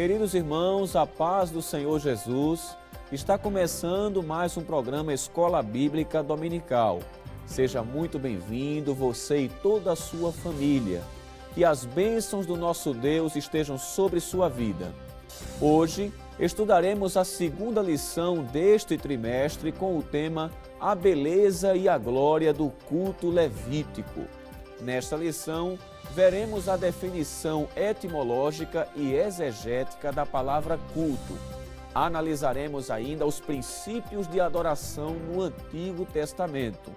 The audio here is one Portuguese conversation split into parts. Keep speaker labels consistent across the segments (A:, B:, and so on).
A: Queridos irmãos, a paz do Senhor Jesus, está começando mais um programa Escola Bíblica Dominical. Seja muito bem-vindo, você e toda a sua família. Que as bênçãos do nosso Deus estejam sobre sua vida. Hoje, estudaremos a segunda lição deste trimestre com o tema A Beleza e a Glória do Culto Levítico. Nesta lição, veremos a definição etimológica e exegética da palavra culto. Analisaremos ainda os princípios de adoração no Antigo Testamento.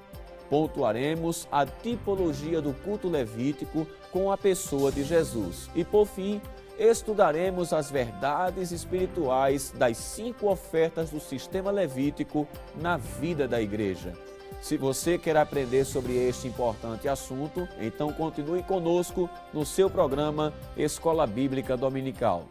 A: Pontuaremos a tipologia do culto levítico com a pessoa de Jesus. E, por fim, estudaremos as verdades espirituais das 5 ofertas do sistema levítico na vida da igreja. Se você quer aprender sobre este importante assunto, então continue conosco no seu programa Escola Bíblica Dominical.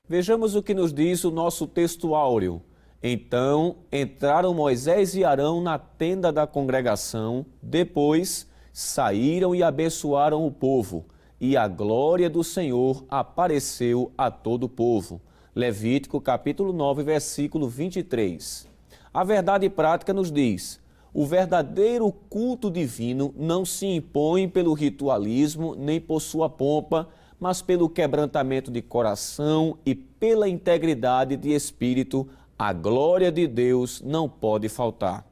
A: Vejamos o que nos diz o nosso texto áureo. Então entraram Moisés e Arão na tenda da congregação, depois saíram e abençoaram o povo, e a glória do Senhor apareceu a todo o povo. Levítico capítulo 9, versículo 23. A verdade prática nos diz: o verdadeiro culto divino não se impõe pelo ritualismo nem por sua pompa, mas pelo quebrantamento de coração e pela integridade de espírito. A glória de Deus não pode faltar.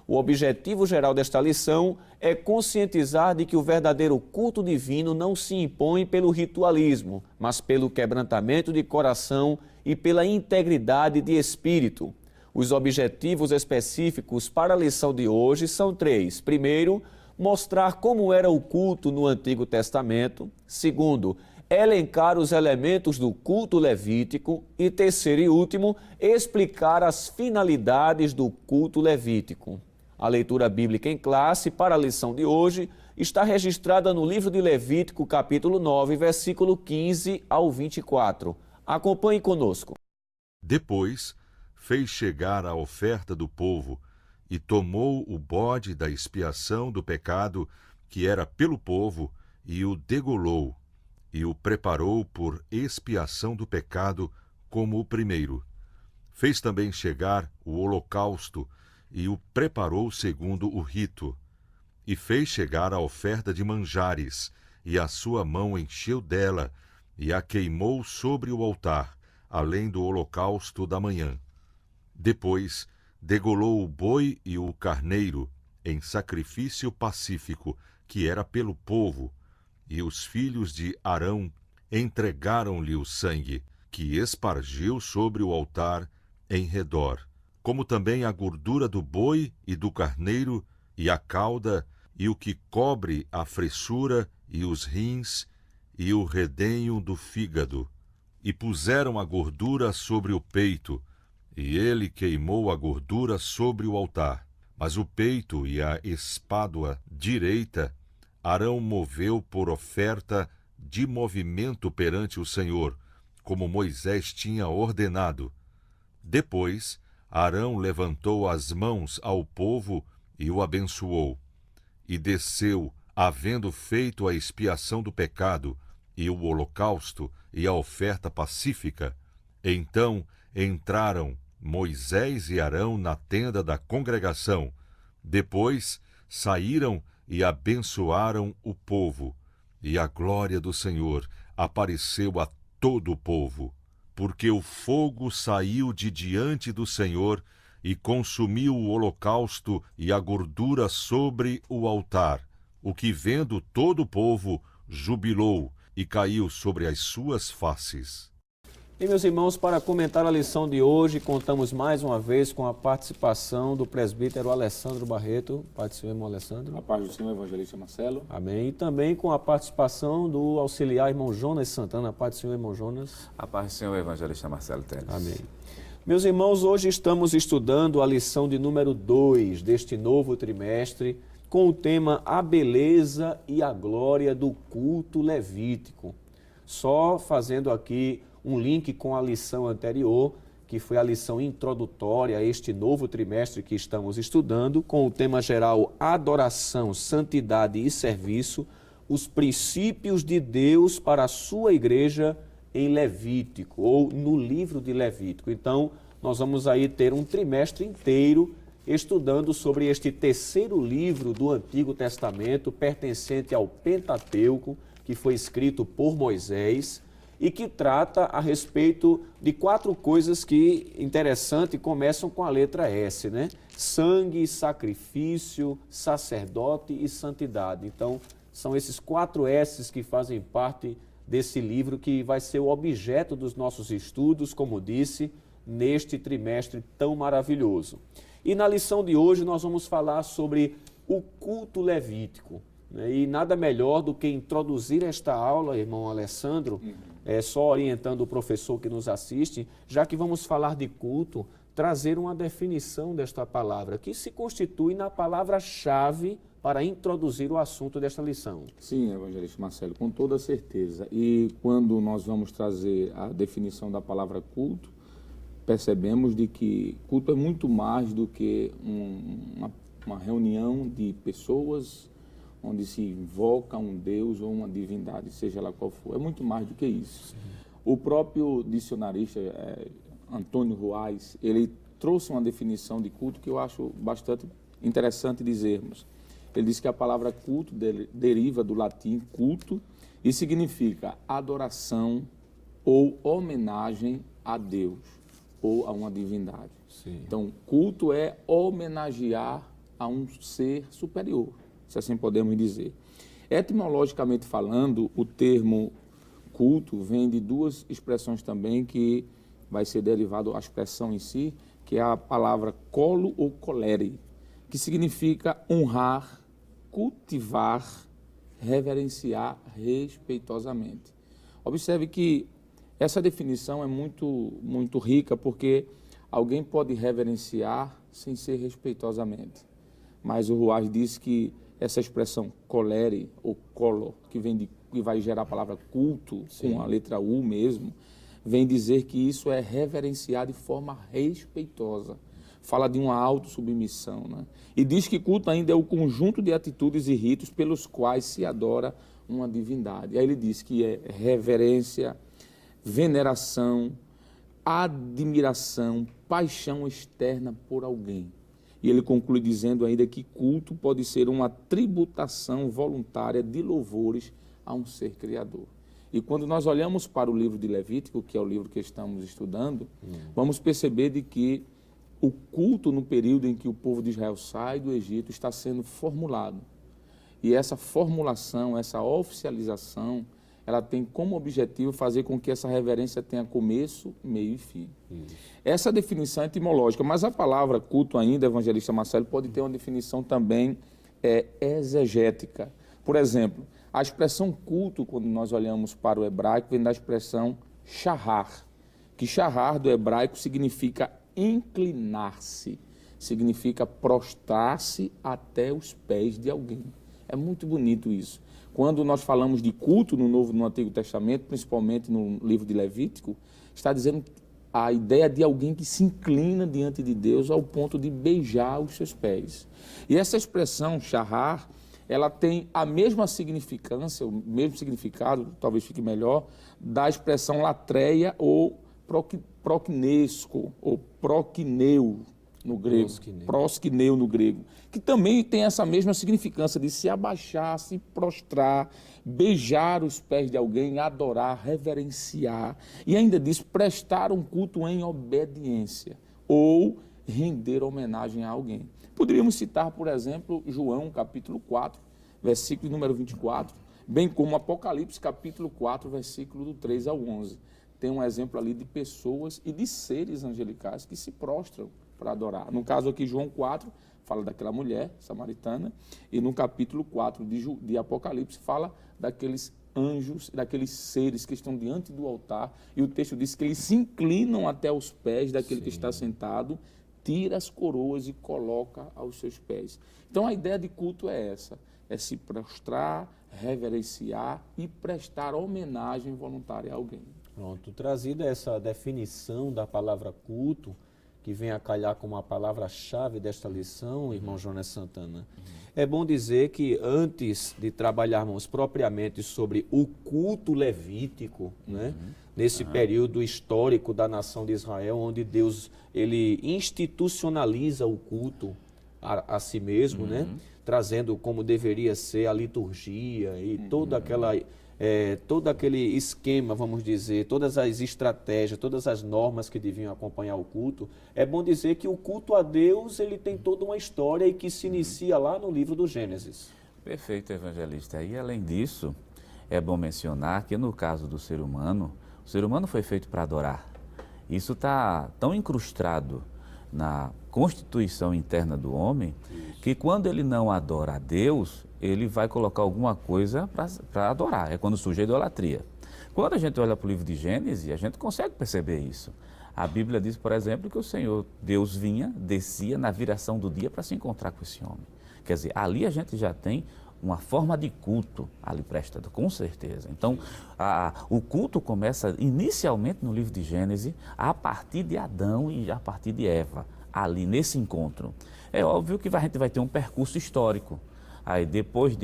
A: O objetivo geral desta lição é conscientizar de que o verdadeiro culto divino não se impõe pelo ritualismo, mas pelo quebrantamento de coração e pela integridade de espírito. Os objetivos específicos para a lição de hoje são 3. Primeiro, mostrar como era o culto no Antigo Testamento. Segundo, elencar os elementos do culto levítico. E terceiro e último, explicar as finalidades do culto levítico. A leitura bíblica em classe para a lição de hoje está registrada no livro de Levítico, capítulo 9, versículo 15 ao 24. Acompanhe conosco.
B: Depois fez chegar a oferta do povo e tomou o bode da expiação do pecado que era pelo povo e o degolou e o preparou por expiação do pecado como o primeiro. Fez também chegar o holocausto e o preparou segundo o rito. E fez chegar a oferta de manjares, e a sua mão encheu dela, e a queimou sobre o altar, além do holocausto da manhã. Depois degolou o boi e o carneiro em sacrifício pacífico, que era pelo povo, e os filhos de Arão entregaram-lhe o sangue, que espargiu sobre o altar em redor, como também a gordura do boi e do carneiro, e a cauda, e o que cobre a fressura, e os rins, e o redenho do fígado. E puseram a gordura sobre o peito, e ele queimou a gordura sobre o altar. Mas o peito e a espádua direita Arão moveu por oferta de movimento perante o Senhor, como Moisés tinha ordenado. Depois, Arão levantou as mãos ao povo e o abençoou. E desceu, havendo feito a expiação do pecado, e o holocausto e a oferta pacífica. Então entraram Moisés e Arão na tenda da congregação. Depois saíram e abençoaram o povo, e a glória do Senhor apareceu a todo o povo, porque o fogo saiu de diante do Senhor e consumiu o holocausto e a gordura sobre o altar, o que vendo todo o povo jubilou e caiu sobre as suas faces.
A: E, meus irmãos, para comentar a lição de hoje, contamos mais uma vez com a participação do presbítero Alessandro Barreto. Paz do Senhor, irmão Alessandro.
C: A paz do Senhor, evangelista Marcelo.
A: Amém. E também com a participação do auxiliar irmão Jonas Santana. A paz do Senhor, irmão Jonas.
D: A paz do Senhor, evangelista Marcelo Teles.
A: Amém. Meus irmãos, hoje estamos estudando a lição de número 2 deste novo trimestre, com o tema A Beleza e a Glória do Culto Levítico. Só fazendo aqui um link com a lição anterior, que foi a lição introdutória a este novo trimestre que estamos estudando, com o tema geral Adoração, Santidade e Serviço, os princípios de Deus para a sua igreja em Levítico, ou no livro de Levítico. Então, nós vamos aí ter um trimestre inteiro estudando sobre este terceiro livro do Antigo Testamento, pertencente ao Pentateuco, que foi escrito por Moisés, e que trata a respeito de 4 coisas que, interessante, começam com a letra S, né? Sangue, sacrifício, sacerdote e santidade. Então, são esses 4 S's que fazem parte desse livro que vai ser o objeto dos nossos estudos, como disse, neste trimestre tão maravilhoso. E na lição de hoje nós vamos falar sobre o culto levítico. E nada melhor do que introduzir esta aula, irmão Alessandro, só orientando o professor que nos assiste, já que vamos falar de culto, trazer uma definição desta palavra, que se constitui na palavra-chave para introduzir o assunto desta lição.
C: Sim, evangelista Marcelo, com toda certeza. E quando nós vamos trazer a definição da palavra culto, percebemos de que culto é muito mais do que uma reunião de pessoas onde se invoca um Deus ou uma divindade, seja lá qual for. É muito mais do que isso. Sim. O próprio dicionarista Antônio Ruais, ele trouxe uma definição de culto que eu acho bastante interessante dizermos. Ele diz que a palavra culto deriva do latim culto e significa adoração ou homenagem a Deus ou a uma divindade.
A: Sim.
C: Então, culto é homenagear a um ser superior, se assim podemos dizer. Etimologicamente falando, o termo culto vem de 2 expressões também que vai ser derivado a expressão em si, que é a palavra colo ou colere, que significa honrar, cultivar, reverenciar respeitosamente. Observe que essa definição é muito rica, porque alguém pode reverenciar sem ser respeitosamente. Mas o Ruais diz que essa expressão colere ou colo, que vai gerar a palavra culto, sim, com a letra U mesmo, vem dizer que isso é reverenciar de forma respeitosa. Fala de uma autossubmissão, né? E diz que culto ainda é o conjunto de atitudes e ritos pelos quais se adora uma divindade. Aí ele diz que é reverência, veneração, admiração, paixão externa por alguém. E ele conclui dizendo ainda que culto pode ser uma tributação voluntária de louvores a um ser criador. E quando nós olhamos para o livro de Levítico, que é o livro que estamos estudando, vamos perceber de que o culto no período em que o povo de Israel sai do Egito está sendo formulado. E essa formulação, essa oficialização, ela tem como objetivo fazer com que essa reverência tenha começo, meio e fim. Essa definição é etimológica, mas a palavra culto ainda, evangelista Marcelo, pode ter uma definição também exegética. Por exemplo, a expressão culto, quando nós olhamos para o hebraico, vem da expressão shahar, que shahar do hebraico significa inclinar-se, significa prostrar-se até os pés de alguém. É muito bonito isso. Quando nós falamos de culto no Antigo Testamento, principalmente no livro de Levítico, está dizendo a ideia de alguém que se inclina diante de Deus ao ponto de beijar os seus pés. E essa expressão, shahar, ela tem a mesma significância, o mesmo significado, talvez fique melhor, da expressão latreia ou proknesco, ou prokneu no grego, proskineu no grego, que também tem essa mesma significância de se abaixar, se prostrar, beijar os pés de alguém, adorar, reverenciar, e ainda diz prestar um culto em obediência, ou render homenagem a alguém. Poderíamos citar, por exemplo, João, capítulo 4, versículo número 24, bem como Apocalipse, capítulo 4, versículo do 3 ao 11. Tem um exemplo ali de pessoas e de seres angelicais que se prostram para adorar. No caso aqui, João 4, fala daquela mulher samaritana, e no capítulo 4 de Apocalipse fala daqueles anjos, daqueles seres que estão diante do altar, e o texto diz que eles se inclinam até os pés daquele que está sentado, tira as coroas e coloca aos seus pés. Então a ideia de culto é essa, é se prostrar, reverenciar e prestar homenagem voluntária a alguém.
A: Pronto, trazida essa definição da palavra culto, que vem a calhar como a palavra-chave desta lição, irmão Jonas Santana, é bom dizer que antes de trabalharmos propriamente sobre o culto levítico, né, nesse período histórico da nação de Israel, onde Deus ele institucionaliza o culto a si mesmo, né, trazendo como deveria ser a liturgia e toda aquela... todo aquele esquema, vamos dizer, todas as estratégias, todas as normas que deviam acompanhar o culto, é bom dizer que o culto a Deus ele tem toda uma história e que se inicia lá no livro do Gênesis.
D: Perfeito, evangelista. E além disso, é bom mencionar que no caso do ser humano, o ser humano foi feito para adorar. Isso está tão incrustado na constituição interna do homem, que quando ele não adora a Deus, ele vai colocar alguma coisa para adorar. É quando surge a idolatria. Quando a gente olha para o livro de Gênesis, a gente consegue perceber isso. A Bíblia diz, por exemplo, que o Senhor, Deus vinha, descia na viração do dia para se encontrar com esse homem. Quer dizer, ali a gente já tem uma forma de culto ali prestada, com certeza. Então, o culto começa inicialmente no livro de Gênesis, a partir de Adão e a partir de Eva, ali nesse encontro. É óbvio que a gente vai ter um percurso histórico. Aí, depois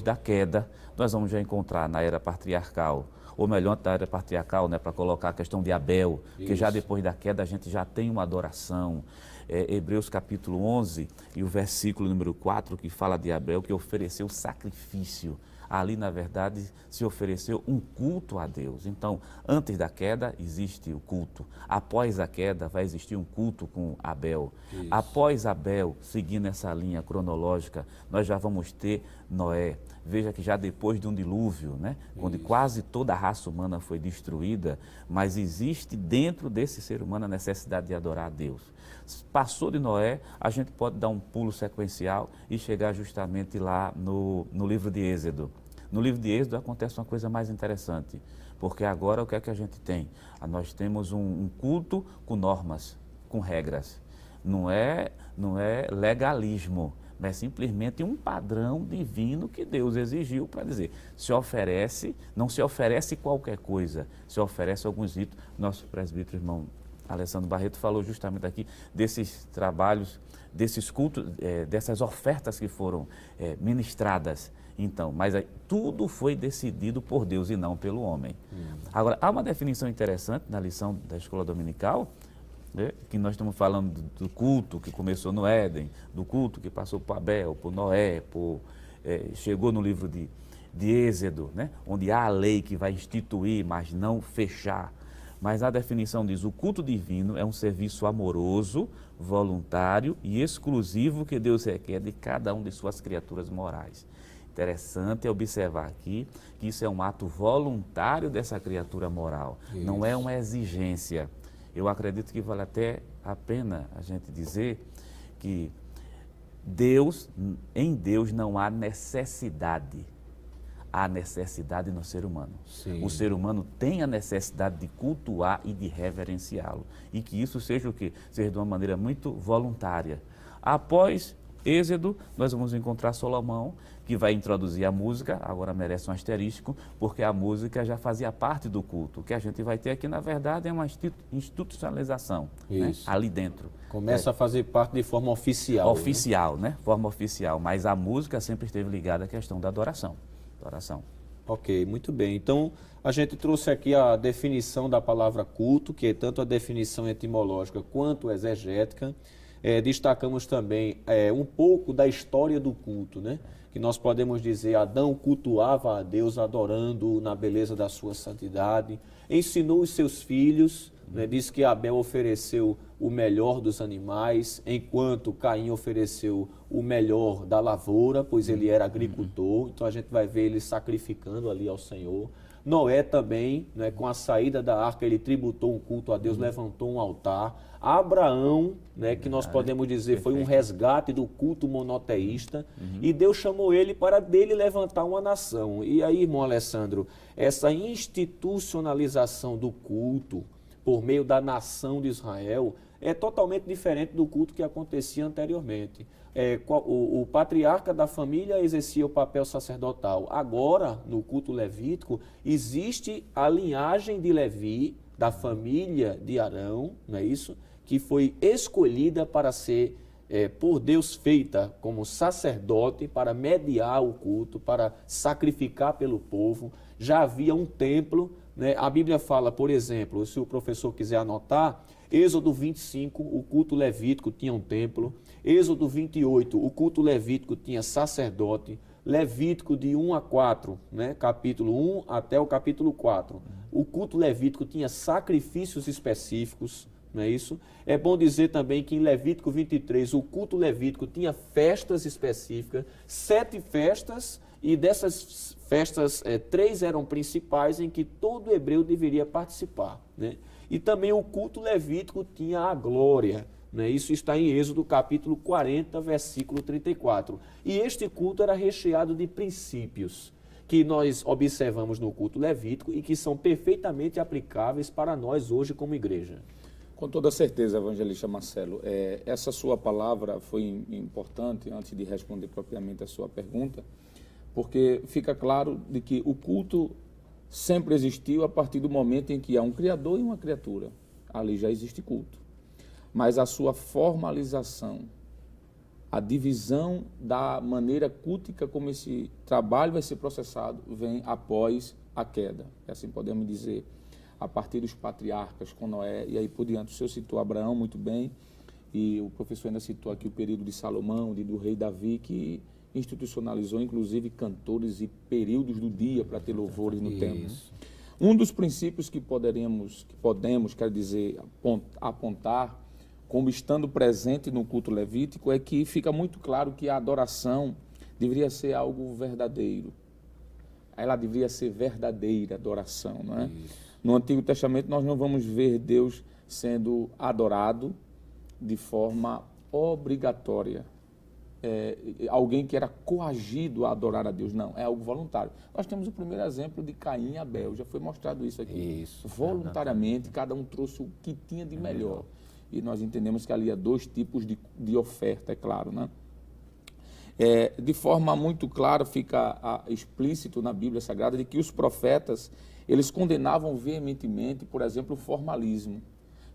D: da queda, nós vamos já encontrar na era patriarcal, ou melhor, antes da era patriarcal, né, para colocar a questão de Abel, que já depois da queda a gente já tem uma adoração. Hebreus capítulo 11 e o versículo número 4, que fala de Abel, que ofereceu sacrifício. Ali, na verdade, se ofereceu um culto a Deus. Então, antes da queda, existe o culto. Após a queda, vai existir um culto com Abel. Isso. Após Abel, seguindo essa linha cronológica, nós já vamos ter Noé. Veja que já depois de um dilúvio, né, onde quase toda a raça humana foi destruída, mas existe dentro desse ser humano a necessidade de adorar a Deus. Passou de Noé, a gente pode dar um pulo sequencial e chegar justamente lá no livro de Êxodo. No livro de Êxodo acontece uma coisa mais interessante, porque agora o que é que a gente tem? Nós temos um culto com normas, com regras. Não é legalismo, mas simplesmente um padrão divino que Deus exigiu para dizer, não se oferece qualquer coisa, se oferece alguns ritos. Nosso presbítero, irmão Alessandro Barreto, falou justamente aqui desses trabalhos, desses cultos, dessas ofertas que foram ministradas. Então, mas aí, tudo foi decidido por Deus e não pelo homem. Agora, há uma definição interessante na lição da escola dominical, né, que nós estamos falando do culto que começou no Éden, do culto que passou por Abel, por Noé, chegou no livro de Êxodo, né, onde há a lei que vai instituir, mas não fechar. Mas a definição diz, o culto divino é um serviço amoroso, voluntário e exclusivo que Deus requer de cada uma de suas criaturas morais. Interessante observar aqui que isso é um ato voluntário dessa criatura moral, não é uma exigência. Eu acredito que vale até a pena a gente dizer que em Deus não há necessidade. Há necessidade no ser humano. Sim. O ser humano tem a necessidade de cultuar e de reverenciá-lo. E que isso seja o quê? Seja de uma maneira muito voluntária. Após Êxodo, nós vamos encontrar Salomão, que vai introduzir a música, agora merece um asterisco, porque a música já fazia parte do culto. O que a gente vai ter aqui, na verdade, é uma institucionalização, né? Ali dentro.
A: Começa a fazer parte de forma oficial.
D: Oficial, né? Forma oficial, mas a música sempre esteve ligada à questão da adoração.
A: Ok, muito bem. Então, a gente trouxe aqui a definição da palavra culto, que é tanto a definição etimológica quanto exegética. Destacamos também um pouco da história do culto, né? Que nós podemos dizer, Adão cultuava a Deus adorando na beleza da sua santidade, ensinou os seus filhos, né? Diz que Abel ofereceu o melhor dos animais, enquanto Caim ofereceu o melhor da lavoura, pois ele era agricultor, então a gente vai ver ele sacrificando ali ao Senhor. Noé também, né, com a saída da arca, ele tributou um culto a Deus, levantou um altar. Abraão, né, que nós podemos dizer foi um resgate do culto monoteísta, e Deus chamou ele para dele levantar uma nação. E aí, irmão Alessandro, essa institucionalização do culto por meio da nação de Israel é totalmente diferente do culto que acontecia anteriormente. O patriarca da família exercia o papel sacerdotal. Agora, no culto levítico, existe a linhagem de Levi, da família de Arão, não é isso? Que foi escolhida para ser, por Deus, feita como sacerdote para mediar o culto, para sacrificar pelo povo. Já havia um templo, né? A Bíblia fala, por exemplo, se o professor quiser anotar, Êxodo 25, o culto levítico tinha um templo. Êxodo 28, o culto levítico tinha sacerdote. Levítico de 1 a 4, né? Capítulo 1 até o capítulo 4. O culto levítico tinha sacrifícios específicos, não é isso? É bom dizer também que em Levítico 23, o culto levítico tinha festas específicas, 7 festas, e dessas festas, 3 eram principais em que todo hebreu deveria participar, né? E também o culto levítico tinha a glória, né? Isso está em Êxodo capítulo 40, versículo 34. E este culto era recheado de princípios que nós observamos no culto levítico e que são perfeitamente aplicáveis para nós hoje como igreja.
C: Com toda certeza, evangelista Marcelo, essa sua palavra foi importante antes de responder propriamente a sua pergunta, porque fica claro de que o culto sempre existiu a partir do momento em que há um Criador e uma criatura. Ali já existe culto. Mas a sua formalização, a divisão da maneira cultica como esse trabalho vai ser processado, vem após a queda. Assim podemos dizer, a partir dos patriarcas com Noé e aí por diante. O senhor citou Abraão muito bem, e o professor ainda citou aqui o período de Salomão, do rei Davi, que institucionalizou inclusive cantores e períodos do dia para ter louvores no templo. Um dos princípios que podemos, quer dizer, apontar como estando presente no culto levítico é que fica muito claro que a adoração deveria ser algo verdadeiro. Ela deveria ser verdadeira adoração, não é? No Antigo Testamento nós não vamos ver Deus sendo adorado de forma obrigatória. Alguém que era coagido a adorar a Deus. Não, é algo voluntário. Nós temos o primeiro exemplo de Caim e Abel, já foi mostrado isso aqui. Voluntariamente, cada um trouxe o que tinha de melhor. E nós entendemos que ali há 2 tipos de oferta, é claro, né? De forma muito clara, fica explícito na Bíblia Sagrada de que os profetas, eles condenavam veementemente, por exemplo, o formalismo.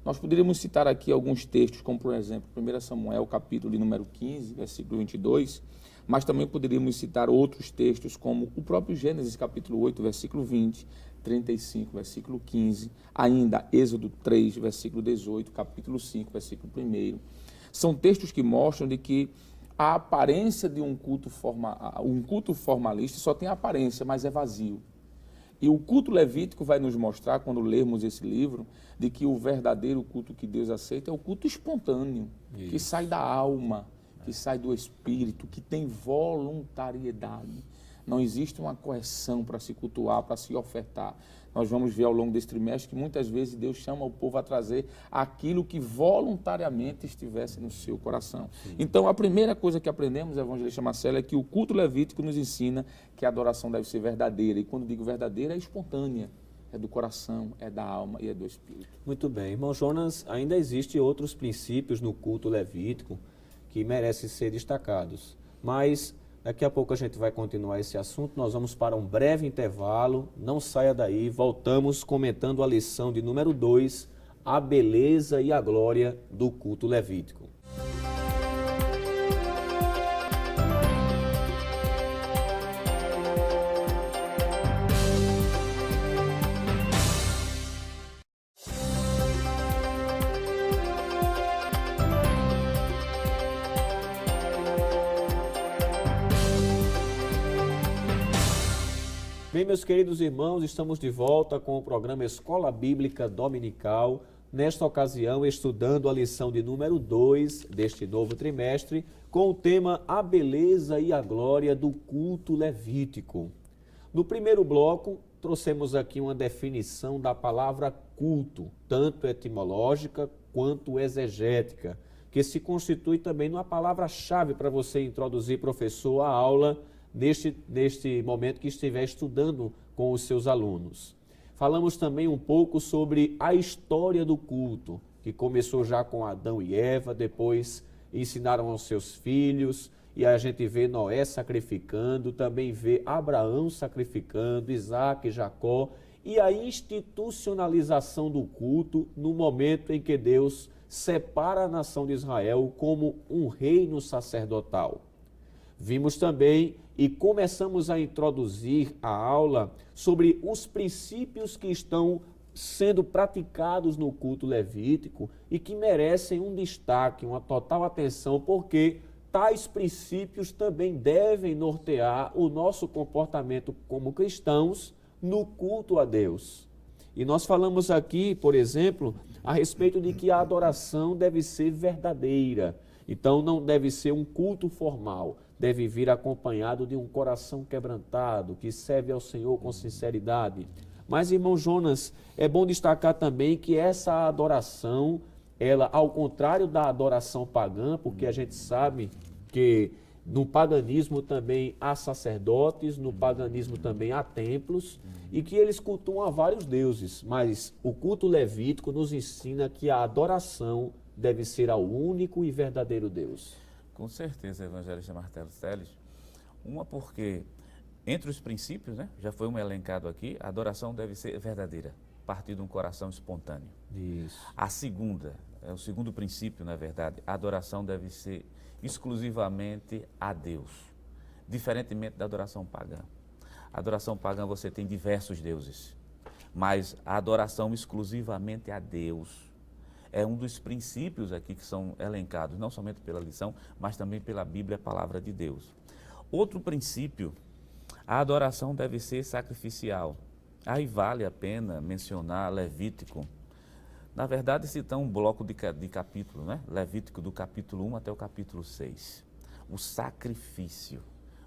C: Nós poderíamos citar aqui alguns textos, como por exemplo, 1 Samuel, capítulo número 15, versículo 22, mas também poderíamos citar outros textos, como o próprio Gênesis, capítulo 8, versículo 20, 35, versículo 15, ainda Êxodo 3, versículo 18, capítulo 5, versículo 1. São textos que mostram de que a aparência de um culto formalista só tem aparência, mas é vazio. E o culto levítico vai nos mostrar, quando lermos esse livro, de que o verdadeiro culto que Deus aceita é o culto espontâneo, que sai da alma, que sai do espírito, que tem voluntariedade. Não existe uma coerção para se cultuar, para se ofertar. Nós vamos ver ao longo desse trimestre que muitas vezes Deus chama o povo a trazer aquilo que voluntariamente estivesse no seu coração. Então, a primeira coisa que aprendemos, evangelista Marcelo, é que o culto levítico nos ensina que a adoração deve ser verdadeira. E quando digo verdadeira, é espontânea. É do coração, é da alma e é do espírito.
A: Muito bem. Irmão Jonas, ainda existem outros princípios no culto levítico que merecem ser destacados. Mas daqui a pouco a gente vai continuar esse assunto. Nós vamos para um breve intervalo. Não saia daí. Voltamos comentando a lição de número 2, a beleza e a glória do culto levítico. Bem, meus queridos irmãos, estamos de volta com o programa Escola Bíblica Dominical, nesta ocasião estudando a lição de número 2 deste novo trimestre, com o tema A Beleza e a Glória do Culto Levítico. No primeiro bloco, trouxemos aqui uma definição da palavra culto, tanto etimológica quanto exegética, que se constitui também numa palavra-chave para você introduzir, professor, a aula neste momento que estiver estudando com os seus alunos. Falamos também um pouco sobre a história do culto, que começou já com Adão e Eva, depois ensinaram aos seus filhos, e a gente vê Noé sacrificando, também vê Abraão sacrificando, Isaac, Jacó, e a institucionalização do culto no momento em que Deus separa a nação de Israel como um reino sacerdotal. Vimos também e começamos a introduzir a aula sobre os princípios que estão sendo praticados no culto levítico e que merecem um destaque, uma total atenção, porque tais princípios também devem nortear o nosso comportamento como cristãos no culto a Deus. E nós falamos aqui, por exemplo, a respeito de que a adoração deve ser verdadeira. Então não deve ser um culto formal, deve vir acompanhado de um coração quebrantado, que serve ao Senhor com sinceridade. Mas, irmão Jonas, é bom destacar também que essa adoração, ela, ao contrário da adoração pagã, porque a gente sabe que no paganismo também há sacerdotes, no paganismo também há templos, e que eles cultuam a vários deuses, mas o culto levítico nos ensina que a adoração deve ser ao único e verdadeiro Deus.
D: Com certeza, evangelista Martelo Teles. Uma porque, entre os princípios, né, já foi um elencado aqui, a adoração deve ser verdadeira, partir de um coração espontâneo.
A: Isso.
D: A segunda, o segundo princípio, na verdade, a adoração deve ser exclusivamente a Deus, diferentemente da adoração pagã. A adoração pagã você tem diversos deuses, mas a adoração exclusivamente a Deus é um dos princípios aqui que são elencados, não somente pela lição, mas também pela Bíblia, a palavra de Deus. Outro princípio, a adoração deve ser sacrificial. Aí vale a pena mencionar Levítico. Na verdade, citar um bloco de capítulo, né? Levítico do capítulo 1 até o capítulo 6. O sacrifício,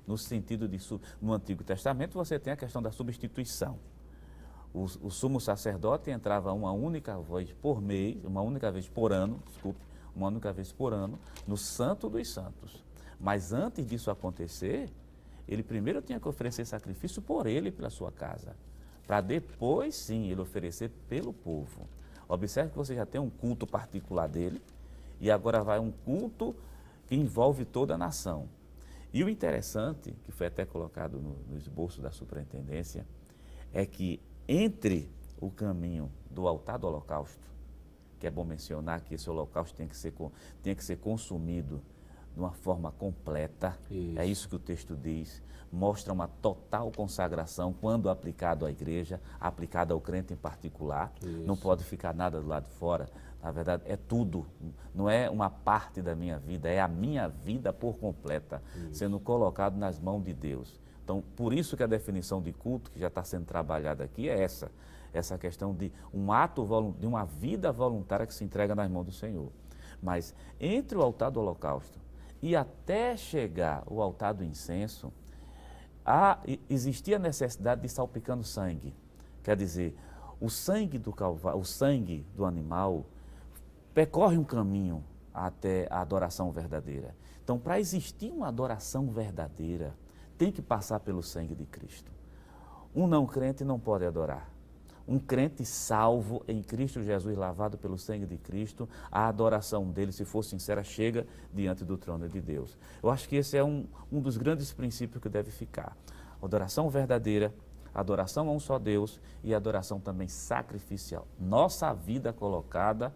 D: no sentido de... No Antigo Testamento você tem a questão da substituição. O sumo sacerdote entrava uma única vez por mês, uma única vez por ano, no Santo dos Santos. Mas antes disso acontecer, ele primeiro tinha que oferecer sacrifício por ele e pela sua casa, para depois sim ele oferecer pelo povo. Observe que você já tem um culto particular dele e agora vai um culto que envolve toda a nação. E o interessante, que foi até colocado no esboço da superintendência, é que entre o caminho do altar do holocausto, que é bom mencionar que esse holocausto tem que ser consumido de uma forma completa, é isso que o texto diz, mostra uma total consagração quando aplicado à igreja, aplicado ao crente em particular, não pode ficar nada do lado de fora, na verdade é tudo, não é uma parte da minha vida, é a minha vida por completa, sendo colocado nas mãos de Deus. Então, por isso que a definição de culto que já está sendo trabalhada aqui é essa questão de um ato, de uma vida voluntária que se entrega nas mãos do Senhor. Mas entre o altar do holocausto e até chegar o altar do incenso, existia a necessidade de salpicando sangue. Quer dizer, o sangue do animal percorre um caminho até a adoração verdadeira. Então, para existir uma adoração verdadeira, tem que passar pelo sangue de Cristo. Um não crente não pode adorar. Um crente salvo em Cristo Jesus, lavado pelo sangue de Cristo, a adoração dele, se for sincera, chega diante do trono de Deus. Eu acho que esse é um dos grandes princípios que deve ficar. Adoração verdadeira, adoração a um só Deus e adoração também sacrificial. Nossa vida colocada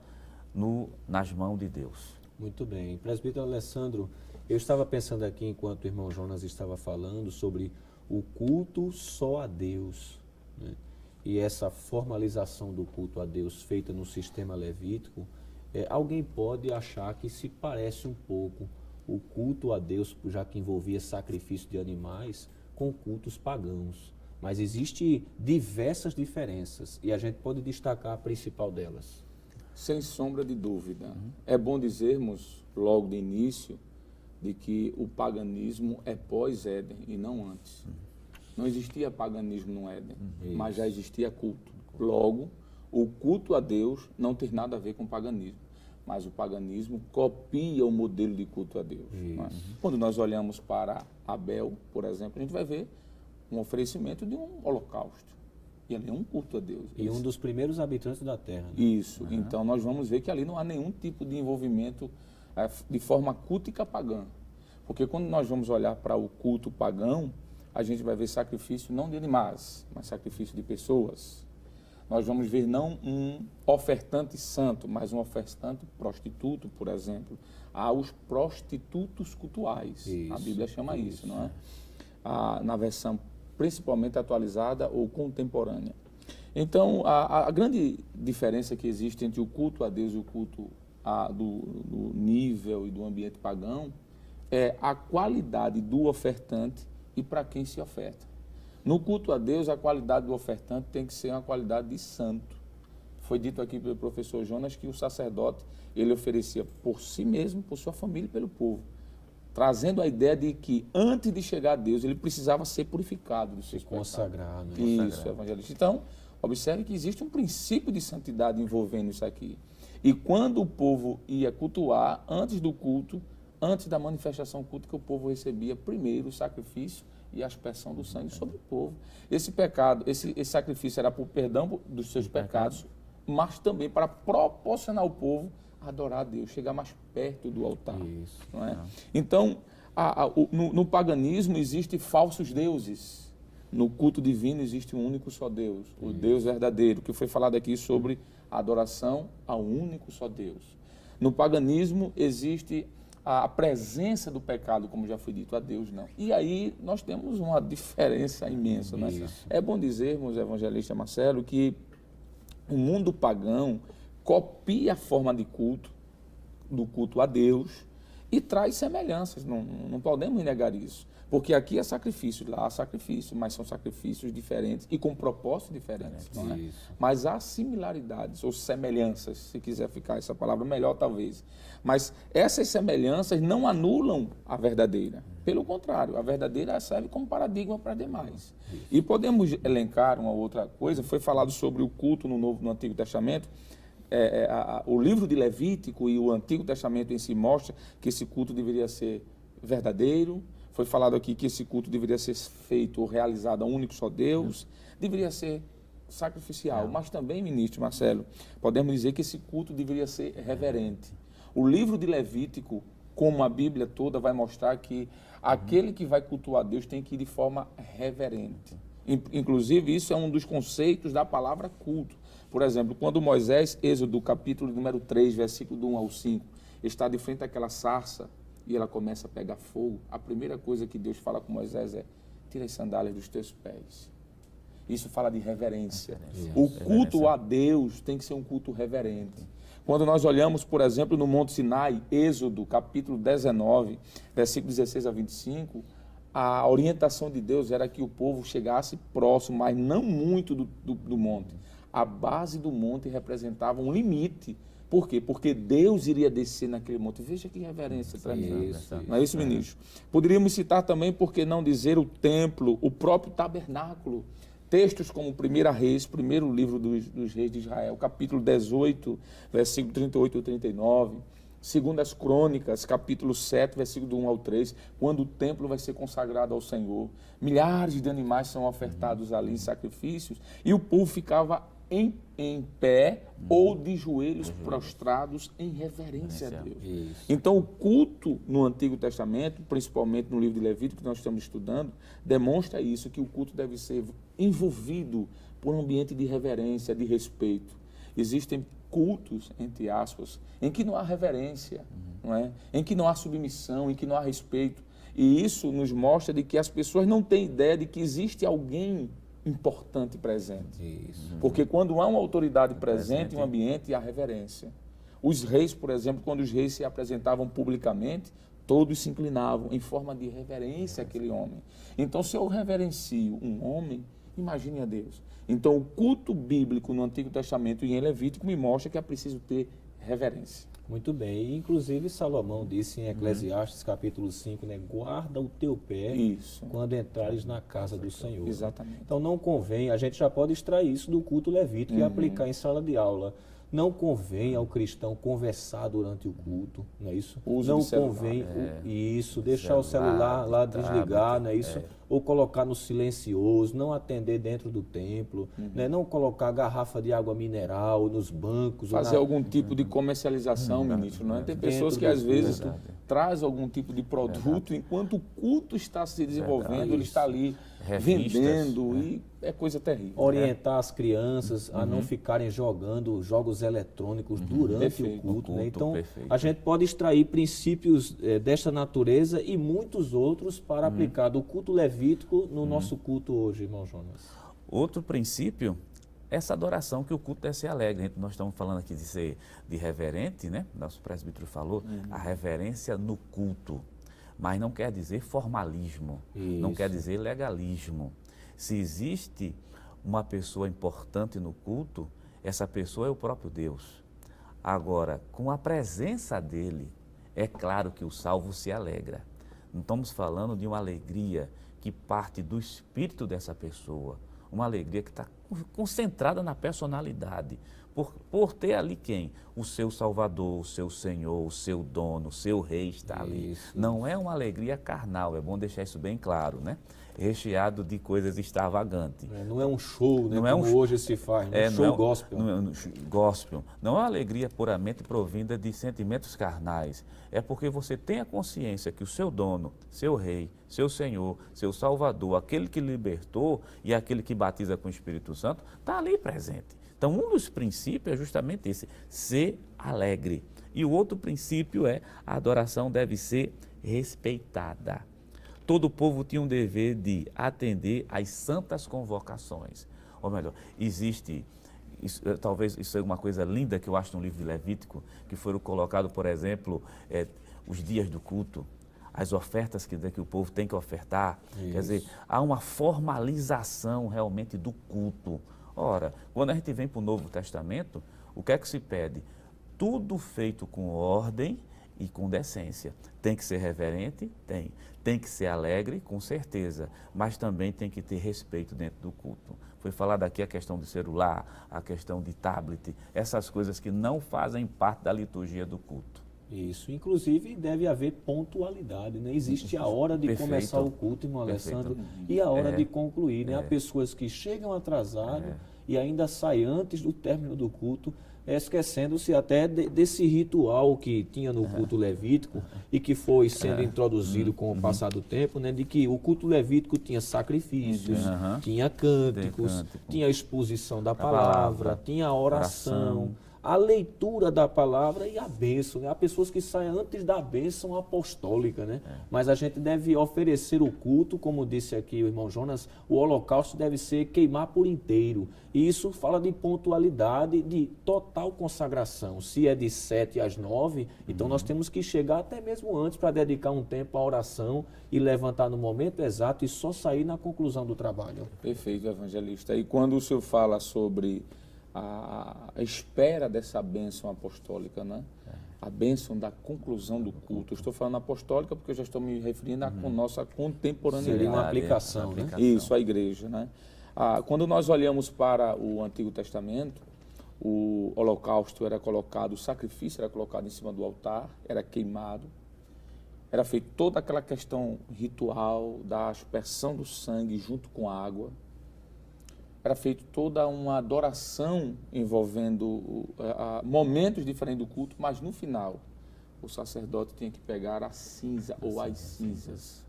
D: nas mãos de Deus.
A: Muito bem. Presbítero Alessandro, eu estava pensando aqui, enquanto o irmão Jonas estava falando, sobre o culto só a Deus, né? E essa formalização do culto a Deus feita no sistema levítico, alguém pode achar que se parece um pouco o culto a Deus, já que envolvia sacrifício de animais, com cultos pagãos. Mas existem diversas diferenças e a gente pode destacar a principal delas.
C: Sem sombra de dúvida. É bom dizermos, logo de início, de que o paganismo é pós-Éden e não antes. Não existia paganismo no Éden, mas já existia culto. Logo, o culto a Deus não tem nada a ver com o paganismo, mas o paganismo copia o modelo de culto a Deus. Né? Quando nós olhamos para Abel, por exemplo, a gente vai ver um oferecimento de um holocausto. E ali é um culto a Deus.
A: E um dos primeiros habitantes da terra. Né?
C: Isso. Então nós vamos ver que ali não há nenhum tipo de envolvimento de forma cultica pagã. Porque quando nós vamos olhar para o culto pagão, a gente vai ver sacrifício não de animais, mas sacrifício de pessoas. Nós vamos ver não um ofertante santo, mas um ofertante prostituto, por exemplo. Há os prostitutos cultuais.
A: Isso,
C: A Bíblia chama isso, não é? Na versão principalmente atualizada ou contemporânea. Então, a grande diferença que existe entre o culto a Deus e o culto do nível e do ambiente pagão é a qualidade do ofertante e para quem se oferta. No culto a Deus, a qualidade do ofertante tem que ser uma qualidade de santo. Foi dito aqui pelo professor Jonas que o sacerdote, ele oferecia por si mesmo, por sua família e pelo povo, trazendo a ideia de que antes de chegar a Deus, ele precisava ser purificado dos seus pecados.
A: Consagrado.
C: Isso, evangelista. Então, observe que existe um princípio de santidade envolvendo isso aqui. E quando o povo ia cultuar, antes do culto, antes da manifestação cultica, o povo recebia primeiro o sacrifício e a aspersão do sangue sobre o povo. Esse pecado, esse sacrifício era por perdão dos seus pecados, mas também para proporcionar ao povo adorar a Deus, chegar mais perto do altar.
A: Isso.
C: Não é? Então, no paganismo existem falsos deuses. No culto divino existe um único só Deus, o Deus verdadeiro, que foi falado aqui sobre a adoração ao único só Deus. No paganismo existe a presença do pecado, como já foi dito, a Deus não. E aí nós temos uma diferença imensa. Né? É bom dizermos, evangelista Marcelo, que o mundo pagão copia a forma de culto, do culto a Deus, e traz semelhanças, não podemos negar isso. Porque aqui é sacrifício, lá há sacrifício, mas são sacrifícios diferentes e com propósitos diferentes. Não é? Mas há similaridades ou semelhanças, se quiser ficar essa palavra melhor talvez. Mas essas semelhanças não anulam a verdadeira. Pelo contrário, a verdadeira serve como paradigma para demais. E podemos elencar uma outra coisa, foi falado sobre o culto no Antigo Testamento. O livro de Levítico e o Antigo Testamento em si mostra que esse culto deveria ser verdadeiro. Foi falado aqui que esse culto deveria ser feito ou realizado a um único só Deus, deveria ser sacrificial, mas também, ministro Marcelo, podemos dizer que esse culto deveria ser reverente. O livro de Levítico, como a Bíblia toda, vai mostrar que aquele que vai cultuar Deus tem que ir de forma reverente. Inclusive, isso é um dos conceitos da palavra culto. Por exemplo, quando Moisés, Êxodo, capítulo número 3, versículo do 1 ao 5, está de frente àquela sarça e ela começa a pegar fogo, a primeira coisa que Deus fala com Moisés é: tira as sandálias dos teus pés. Isso fala de reverência. O culto a Deus tem que ser um culto reverente. Quando nós olhamos, por exemplo, no Monte Sinai, Êxodo, capítulo 19, versículo 16 a 25, a orientação de Deus era que o povo chegasse próximo, mas não muito do monte. A base do monte representava um limite. Por quê? Porque Deus iria descer naquele monte. Veja que reverência tremenda. Não é isso, ministro? Poderíamos citar também, por que não dizer, o templo, o próprio tabernáculo. Textos como 1 Reis, primeiro livro dos reis de Israel, capítulo 18, versículo 38 e 39. Segundo as Crônicas, capítulo 7, versículo do 1 ao 3, quando o templo vai ser consagrado ao Senhor. Milhares de animais são ofertados ali em sacrifícios e o povo ficava em pé ou de joelhos prostrados em reverência a Deus. Isso. Então, o culto no Antigo Testamento, principalmente no livro de Levítico que nós estamos estudando, demonstra isso, que o culto deve ser envolvido por um ambiente de reverência, de respeito. Existem cultos, entre aspas, em que não há reverência, não é? Em que não há submissão, em que não há respeito. E isso nos mostra de que as pessoas não têm ideia de que existe alguém importante presente. Isso. Porque quando há uma autoridade presente em um ambiente, há reverência. Os reis, por exemplo, quando os reis se apresentavam publicamente, todos se inclinavam em forma de reverência àquele homem. Então, se eu reverencio um homem, imagine a Deus. Então, o culto bíblico no Antigo Testamento e em Levítico me mostra que é preciso ter reverência.
A: Muito bem. E, inclusive, Salomão disse em Eclesiastes, capítulo 5, né? Guarda o teu pé quando entrares na casa do Senhor.
C: Exatamente.
A: Então, não convém, a gente já pode extrair isso do culto levítico e aplicar em sala de aula. Não convém ao cristão conversar durante o culto, não é isso? Não convém isso, deixar o celular lá desligar, não é isso? ou colocar no silencioso, não atender dentro do templo, né? Não colocar garrafa de água mineral nos bancos.
C: Fazer algum tipo de comercialização, ministro, não é? Tem pessoas que às vezes trazem algum tipo de produto, enquanto o culto está se desenvolvendo, ele está ali vendendo, e é coisa terrível.
A: Orientar as crianças a não ficarem jogando jogos eletrônicos durante o culto, né? Então, a gente pode extrair princípios desta natureza e muitos outros para aplicar do culto levítico no nosso culto hoje, irmão Jonas.
D: Outro princípio, essa adoração, que o culto deve ser alegre. Nós estamos falando aqui de ser de reverente, né? Nosso presbítero falou, a reverência no culto. Mas não quer dizer formalismo, não quer dizer legalismo. Se existe uma pessoa importante no culto, essa pessoa é o próprio Deus. Agora, com a presença dele, é claro que o salvo se alegra. Não estamos falando de uma alegria que parte do espírito dessa pessoa, uma alegria que está concentrada na personalidade, por ter ali quem? O seu Salvador, o seu Senhor, o seu dono, o seu Rei está ali. Não é uma alegria carnal, é bom deixar isso bem claro, né? Recheado de coisas extravagantes.
A: Não é um show, né?
D: Não é
A: como hoje se faz, um show gospel.
D: Gospel. Não é uma alegria puramente provinda de sentimentos carnais. É porque você tem a consciência que o seu dono, seu Rei, seu Senhor, seu Salvador, aquele que libertou e aquele que batiza com o Espírito Santo, está ali presente. Então, um dos princípios é justamente esse, ser alegre. E o outro princípio é a adoração deve ser respeitada. Todo o povo tinha um dever de atender às santas convocações. Ou melhor, existe, talvez isso é uma coisa linda que eu acho no livro de Levítico, que foram colocados, por exemplo, os dias do culto, as ofertas que o povo tem que ofertar. Isso. Quer dizer, há uma formalização realmente do culto. Ora, quando a gente vem para o Novo Testamento, o que é que se pede? Tudo feito com ordem e com decência. Tem que ser reverente? Tem. Tem que ser alegre? Com certeza. Mas também tem que ter respeito dentro do culto. Foi falado aqui a questão do celular, a questão de tablet, essas coisas que não fazem parte da liturgia do culto.
A: Isso, inclusive deve haver pontualidade, né? Existe a hora de começar o culto, irmão Alessandro, e a hora de concluir, né? Há pessoas que chegam atrasadas e ainda saem antes do término do culto, esquecendo-se até desse ritual que tinha no culto levítico e que foi sendo introduzido com o passar do tempo, né? De que o culto levítico tinha sacrifícios, tinha cânticos, tinha exposição da palavra, tinha oração, a leitura da palavra e a bênção, né? Há pessoas que saem antes da bênção apostólica, né? Mas a gente deve oferecer o culto, como disse aqui o irmão Jonas, o holocausto deve ser queimar por inteiro. E isso fala de pontualidade, de total consagração. Se é de 7 às 9, então nós temos que chegar até mesmo antes para dedicar um tempo à oração e levantar no momento exato e só sair na conclusão do trabalho.
C: Perfeito, evangelista. E quando o senhor fala sobre a espera dessa bênção apostólica, né? A bênção da conclusão do culto. Eu estou falando apostólica porque eu já estou me referindo à nossa contemporaneidade.
A: Seria uma aplicação, né?
C: Isso, a igreja, né? Quando nós olhamos para o Antigo Testamento, o holocausto era colocado, o sacrifício era colocado em cima do altar, era queimado, era feita toda aquela questão ritual da aspersão do sangue junto com a água. Era feita toda uma adoração envolvendo momentos diferentes do culto, mas no final o sacerdote tinha que pegar a cinza ou as cinzas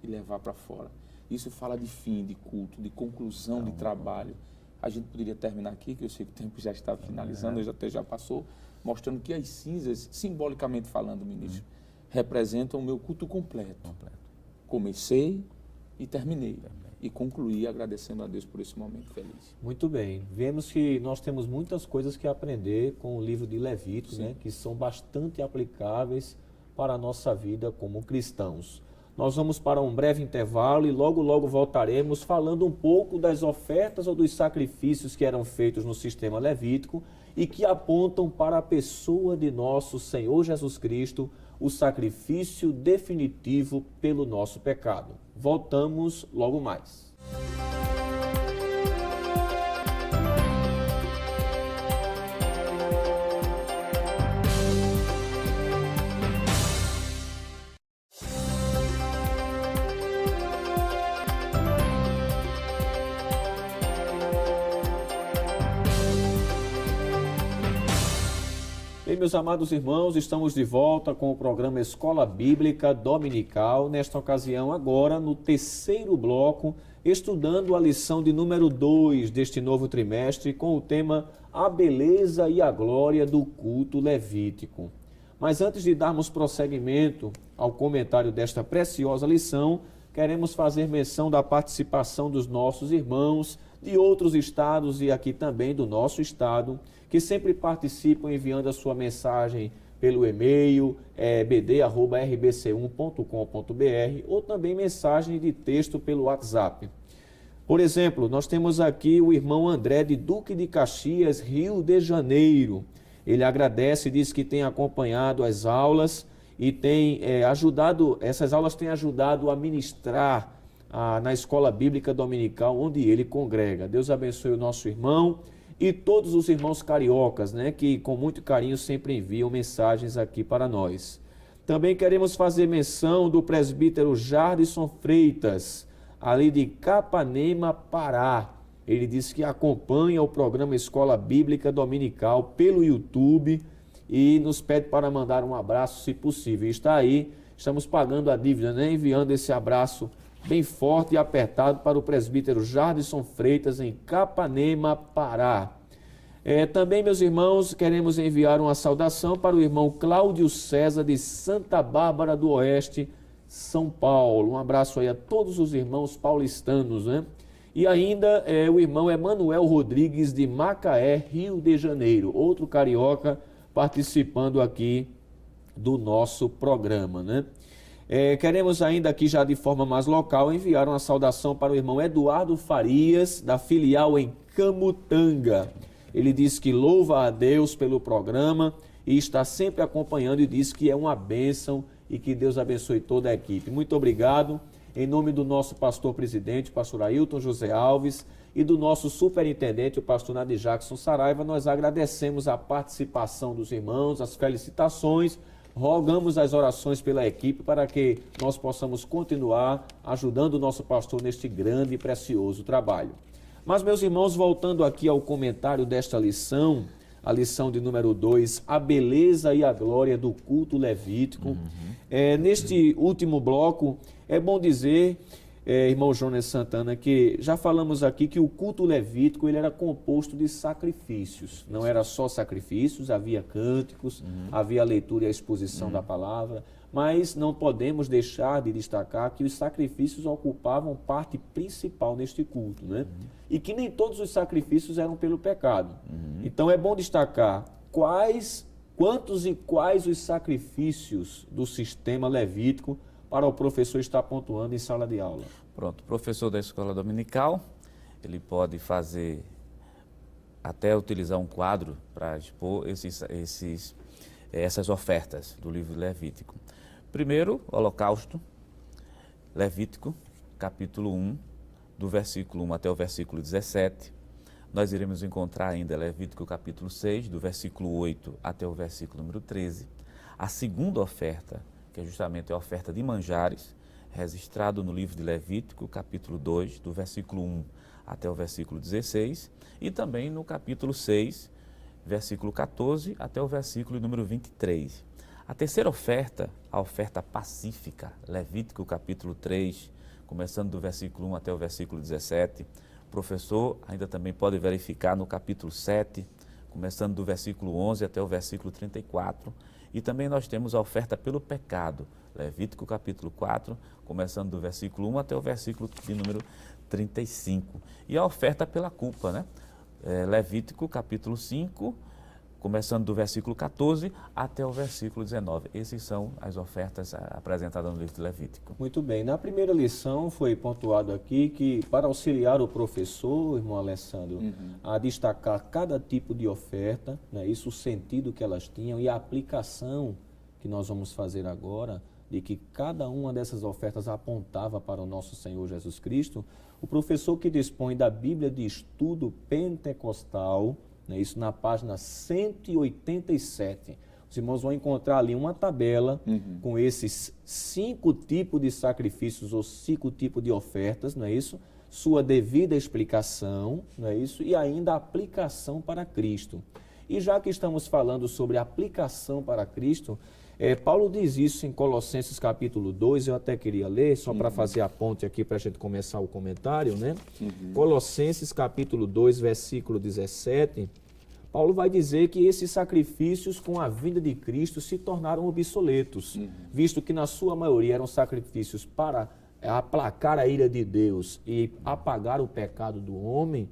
C: e levar para fora. Isso fala de fim de culto, de conclusão de trabalho. A gente poderia terminar aqui, que eu sei que o tempo já está finalizando, já passou, mostrando que as cinzas, simbolicamente falando, ministro, representam o meu culto completo. Comecei e terminei. E concluir agradecendo a Deus por esse momento feliz.
A: Muito bem. Vemos que nós temos muitas coisas que aprender com o livro de Levítico, né, que são bastante aplicáveis para a nossa vida como cristãos. Nós vamos para um breve intervalo e logo voltaremos falando um pouco das ofertas ou dos sacrifícios que eram feitos no sistema levítico e que apontam para a pessoa de nosso Senhor Jesus Cristo, o sacrifício definitivo pelo nosso pecado. Voltamos logo mais. meus amados irmãos, estamos de volta com o programa Escola Bíblica Dominical, nesta ocasião agora no terceiro bloco, estudando a lição de número 2 deste novo trimestre com o tema A Beleza e a Glória do Culto Levítico. Mas antes de darmos prosseguimento ao comentário desta preciosa lição, queremos fazer menção da participação dos nossos irmãos de outros estados e aqui também do nosso estado, que sempre participam enviando a sua mensagem pelo e-mail bd@rbc1.com.br ou também mensagem de texto pelo WhatsApp. Por exemplo, nós temos aqui o irmão André de Duque de Caxias, Rio de Janeiro. Ele agradece e diz que tem acompanhado as aulas e tem essas aulas têm ajudado a ministrar na Escola Bíblica Dominical, onde ele congrega. Deus abençoe o nosso irmão e todos os irmãos cariocas, que com muito carinho sempre enviam mensagens aqui para nós. Também queremos fazer menção do presbítero Jardison Freitas, ali de Capanema, Pará. Ele diz que acompanha o programa Escola Bíblica Dominical pelo YouTube e nos pede para mandar um abraço, se possível. E está aí, estamos pagando a dívida, enviando esse abraço bem forte e apertado para o presbítero Jardison Freitas, em Capanema, Pará. Também, meus irmãos, queremos enviar uma saudação para o irmão Cláudio César, de Santa Bárbara do Oeste, São Paulo. Um abraço aí a todos os irmãos paulistanos, E ainda o irmão Emanuel Rodrigues, de Macaé, Rio de Janeiro, outro carioca participando aqui do nosso programa, Queremos ainda aqui, já de forma mais local, enviar uma saudação para o irmão Eduardo Farias, da filial em Camutanga. Ele diz que louva a Deus pelo programa e está sempre acompanhando e diz que é uma bênção e que Deus abençoe toda a equipe. Muito obrigado. Em nome do nosso pastor-presidente, pastor Ailton José Alves, e do nosso superintendente, o pastor Nadir Jackson Saraiva, nós agradecemos a participação dos irmãos, as felicitações, rogamos as orações pela equipe para que nós possamos continuar ajudando o nosso pastor neste grande e precioso trabalho. Mas, meus irmãos, voltando aqui ao comentário desta lição, a lição de número 2, a beleza e a glória do culto levítico. Neste último bloco, é bom dizer, irmão Jonas Santana, que já falamos aqui que o culto levítico ele era composto de sacrifícios. Não era só sacrifícios, havia cânticos, havia a leitura e a exposição da palavra, mas não podemos deixar de destacar que os sacrifícios ocupavam parte principal neste culto, E que nem todos os sacrifícios eram pelo pecado. Então é bom destacar quantos e quais os sacrifícios do sistema levítico para o professor estar pontuando em sala de aula.
D: Pronto, o professor da escola dominical, ele pode fazer, até utilizar um quadro para expor essas ofertas do livro Levítico. Primeiro, holocausto, Levítico, capítulo 1, do versículo 1 até o versículo 17. Nós iremos encontrar ainda Levítico, capítulo 6, do versículo 8 até o versículo número 13. A segunda oferta, que é justamente a oferta de manjares, registrado no livro de Levítico, capítulo 2, do versículo 1 até o versículo 16, e também no capítulo 6, versículo 14 até o versículo número 23. A terceira oferta, a oferta pacífica, Levítico, capítulo 3, começando do versículo 1 até o versículo 17. O professor ainda também pode verificar no capítulo 7, começando do versículo 11 até o versículo 34. E também nós temos a oferta pelo pecado, Levítico capítulo 4, começando do versículo 1 até o versículo de número 35. E a oferta pela culpa, Levítico capítulo 5, começando do versículo 14 até o versículo 19. Essas são as ofertas apresentadas no livro de Levítico.
A: Muito bem. Na primeira lição foi pontuado aqui que para auxiliar o professor, irmão Alessandro, a destacar cada tipo de oferta, isso, o sentido que elas tinham e a aplicação que nós vamos fazer agora, de que cada uma dessas ofertas apontava para o nosso Senhor Jesus Cristo, o professor que dispõe da Bíblia de Estudo Pentecostal, isso na página 187. Os irmãos vão encontrar ali uma tabela com esses 5 tipos de sacrifícios ou 5 tipos de ofertas, não é isso? Sua devida explicação, não é isso? E ainda a aplicação para Cristo. E já que estamos falando sobre aplicação para Cristo, Paulo diz isso em Colossenses capítulo 2, eu até queria ler, só para fazer a ponte aqui para a gente começar o comentário, né? Colossenses capítulo 2, versículo 17, Paulo vai dizer que esses sacrifícios com a vinda de Cristo se tornaram obsoletos, visto que na sua maioria eram sacrifícios para aplacar a ira de Deus e apagar o pecado do homem.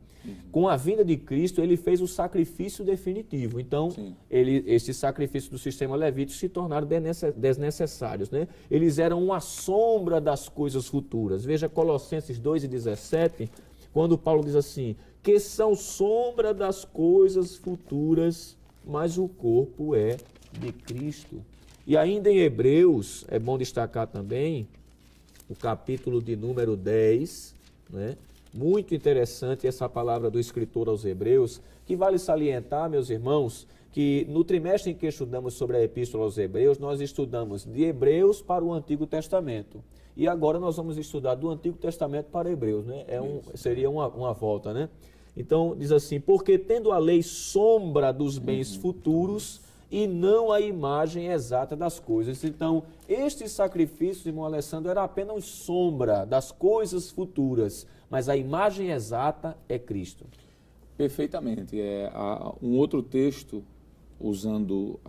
A: Com a vinda de Cristo, ele fez o sacrifício definitivo. Então, esses sacrifícios do sistema levítico se tornaram desnecessários, né? Eles eram uma sombra das coisas futuras. Veja Colossenses 2:17, quando Paulo diz assim, que são sombra das coisas futuras, mas o corpo é de Cristo. E ainda em Hebreus, é bom destacar também, o capítulo de número 10, né? Muito interessante essa palavra do escritor aos Hebreus, que vale salientar, meus irmãos, que no trimestre em que estudamos sobre a Epístola aos Hebreus, nós estudamos de Hebreus para o Antigo Testamento. E agora nós vamos estudar do Antigo Testamento para Hebreus, né? Seria uma volta, né? Então, diz assim, porque tendo a lei sombra dos bens futuros e não a imagem exata das coisas. Então, estes sacrifícios, irmão Alessandro, era apenas sombra das coisas futuras, mas a imagem exata é Cristo.
C: Perfeitamente. Um outro texto, usando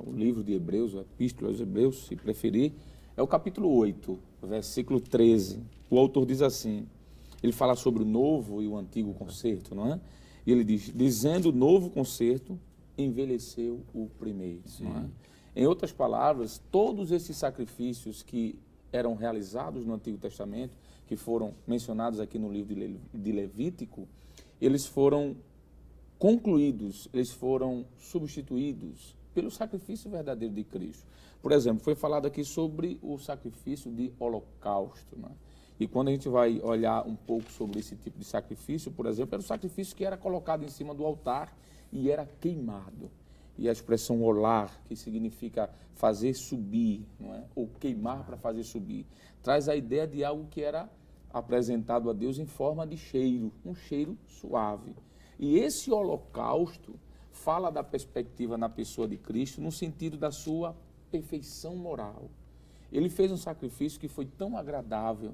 C: o livro de Hebreus, a Epístola aos Hebreus, se preferir, é o capítulo 8, versículo 13. O autor diz assim, ele fala sobre o novo e o antigo concerto, não é? E ele diz, dizendo o novo concerto, envelheceu o primeiro. Não é? Em outras palavras, todos esses sacrifícios que eram realizados no Antigo Testamento, que foram mencionados aqui no livro de Levítico, eles foram concluídos, eles foram substituídos pelo sacrifício verdadeiro de Cristo. Por exemplo, foi falado aqui sobre o sacrifício de holocausto, né? E quando a gente vai olhar um pouco sobre esse tipo de sacrifício, por exemplo, era o sacrifício que era colocado em cima do altar e era queimado. E a expressão olar, que significa fazer subir, não é? Ou queimar para fazer subir, traz a ideia de algo que era apresentado a Deus em forma de cheiro, um cheiro suave. E esse holocausto fala da perspectiva na pessoa de Cristo no sentido da sua perfeição moral. Ele fez um sacrifício que foi tão agradável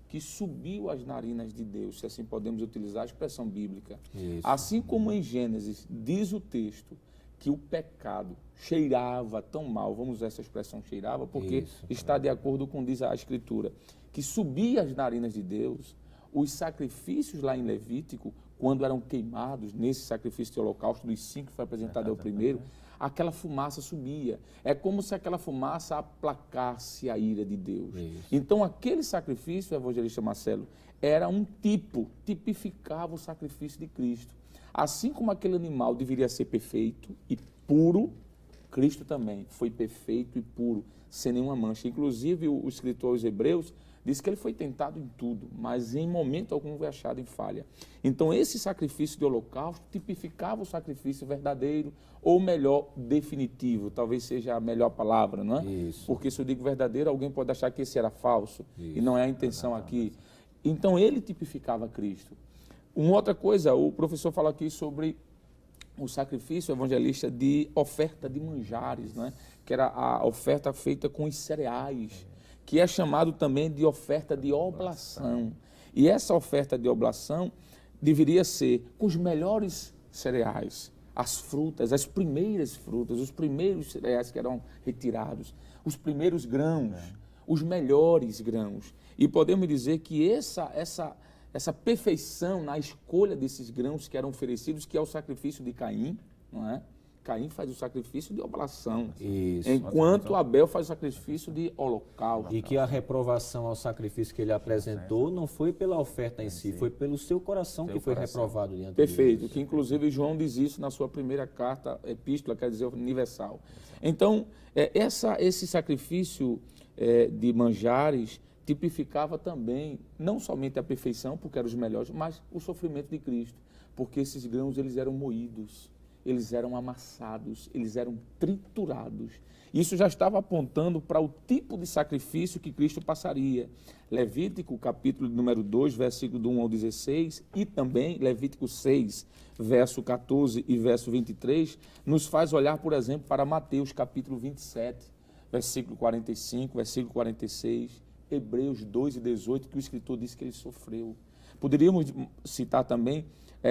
C: que subiu às narinas de Deus, se assim podemos utilizar a expressão bíblica. Isso. Assim como em Gênesis diz o texto que o pecado cheirava tão mal, vamos usar essa expressão cheirava, porque está de acordo com diz a Escritura, que subia às narinas de Deus, os sacrifícios lá em Levítico, quando eram queimados, nesse sacrifício de holocausto, dos 5 que foi apresentado ao primeiro, aquela fumaça subia. É como se aquela fumaça aplacasse a ira de Deus. Isso. Então, aquele sacrifício, evangelista Marcelo, era um tipificava o sacrifício de Cristo. Assim como aquele animal deveria ser perfeito e puro, Cristo também foi perfeito e puro, sem nenhuma mancha. Inclusive, o escritor aos Hebreus diz que ele foi tentado em tudo, mas em momento algum foi achado em falha. Então, esse sacrifício de holocausto tipificava o sacrifício verdadeiro, ou melhor, definitivo, talvez seja a melhor palavra, não é? Isso. Porque se eu digo verdadeiro, alguém pode achar que esse era falso, e não é a intenção aqui. Então, ele tipificava Cristo. Uma outra coisa, o professor fala aqui sobre o sacrifício evangelista de oferta de manjares, né? Que era a oferta feita com os cereais, que é chamado também de oferta de oblação. E essa oferta de oblação deveria ser com os melhores cereais, as frutas, as primeiras frutas, os primeiros cereais que eram retirados, os primeiros grãos, os melhores grãos. E podemos dizer que essa perfeição na escolha desses grãos que eram oferecidos, que é o sacrifício de Caim, não é? Caim faz o sacrifício de oblação, enquanto Abel faz o sacrifício de holocausto.
A: E que a reprovação ao sacrifício que ele apresentou não foi pela oferta em si, foi pelo seu coração que foi reprovado diante de Deus.
C: Perfeito, que inclusive João diz isso na sua primeira carta, epístola, quer dizer, universal. Então, esse sacrifício de manjares tipificava também, não somente a perfeição, porque eram os melhores, mas o sofrimento de Cristo, porque esses grãos eles eram moídos. eles eram amassados, eles eram triturados. Isso já estava apontando para o tipo de sacrifício que Cristo passaria. Levítico, capítulo número 2, versículo do 1 ao 16, e também Levítico 6, verso 14 e verso 23, nos faz olhar, por exemplo, para Mateus, capítulo 27, versículo 45, versículo 46, Hebreus 2 e 18, que o escritor disse que ele sofreu. Poderíamos citar também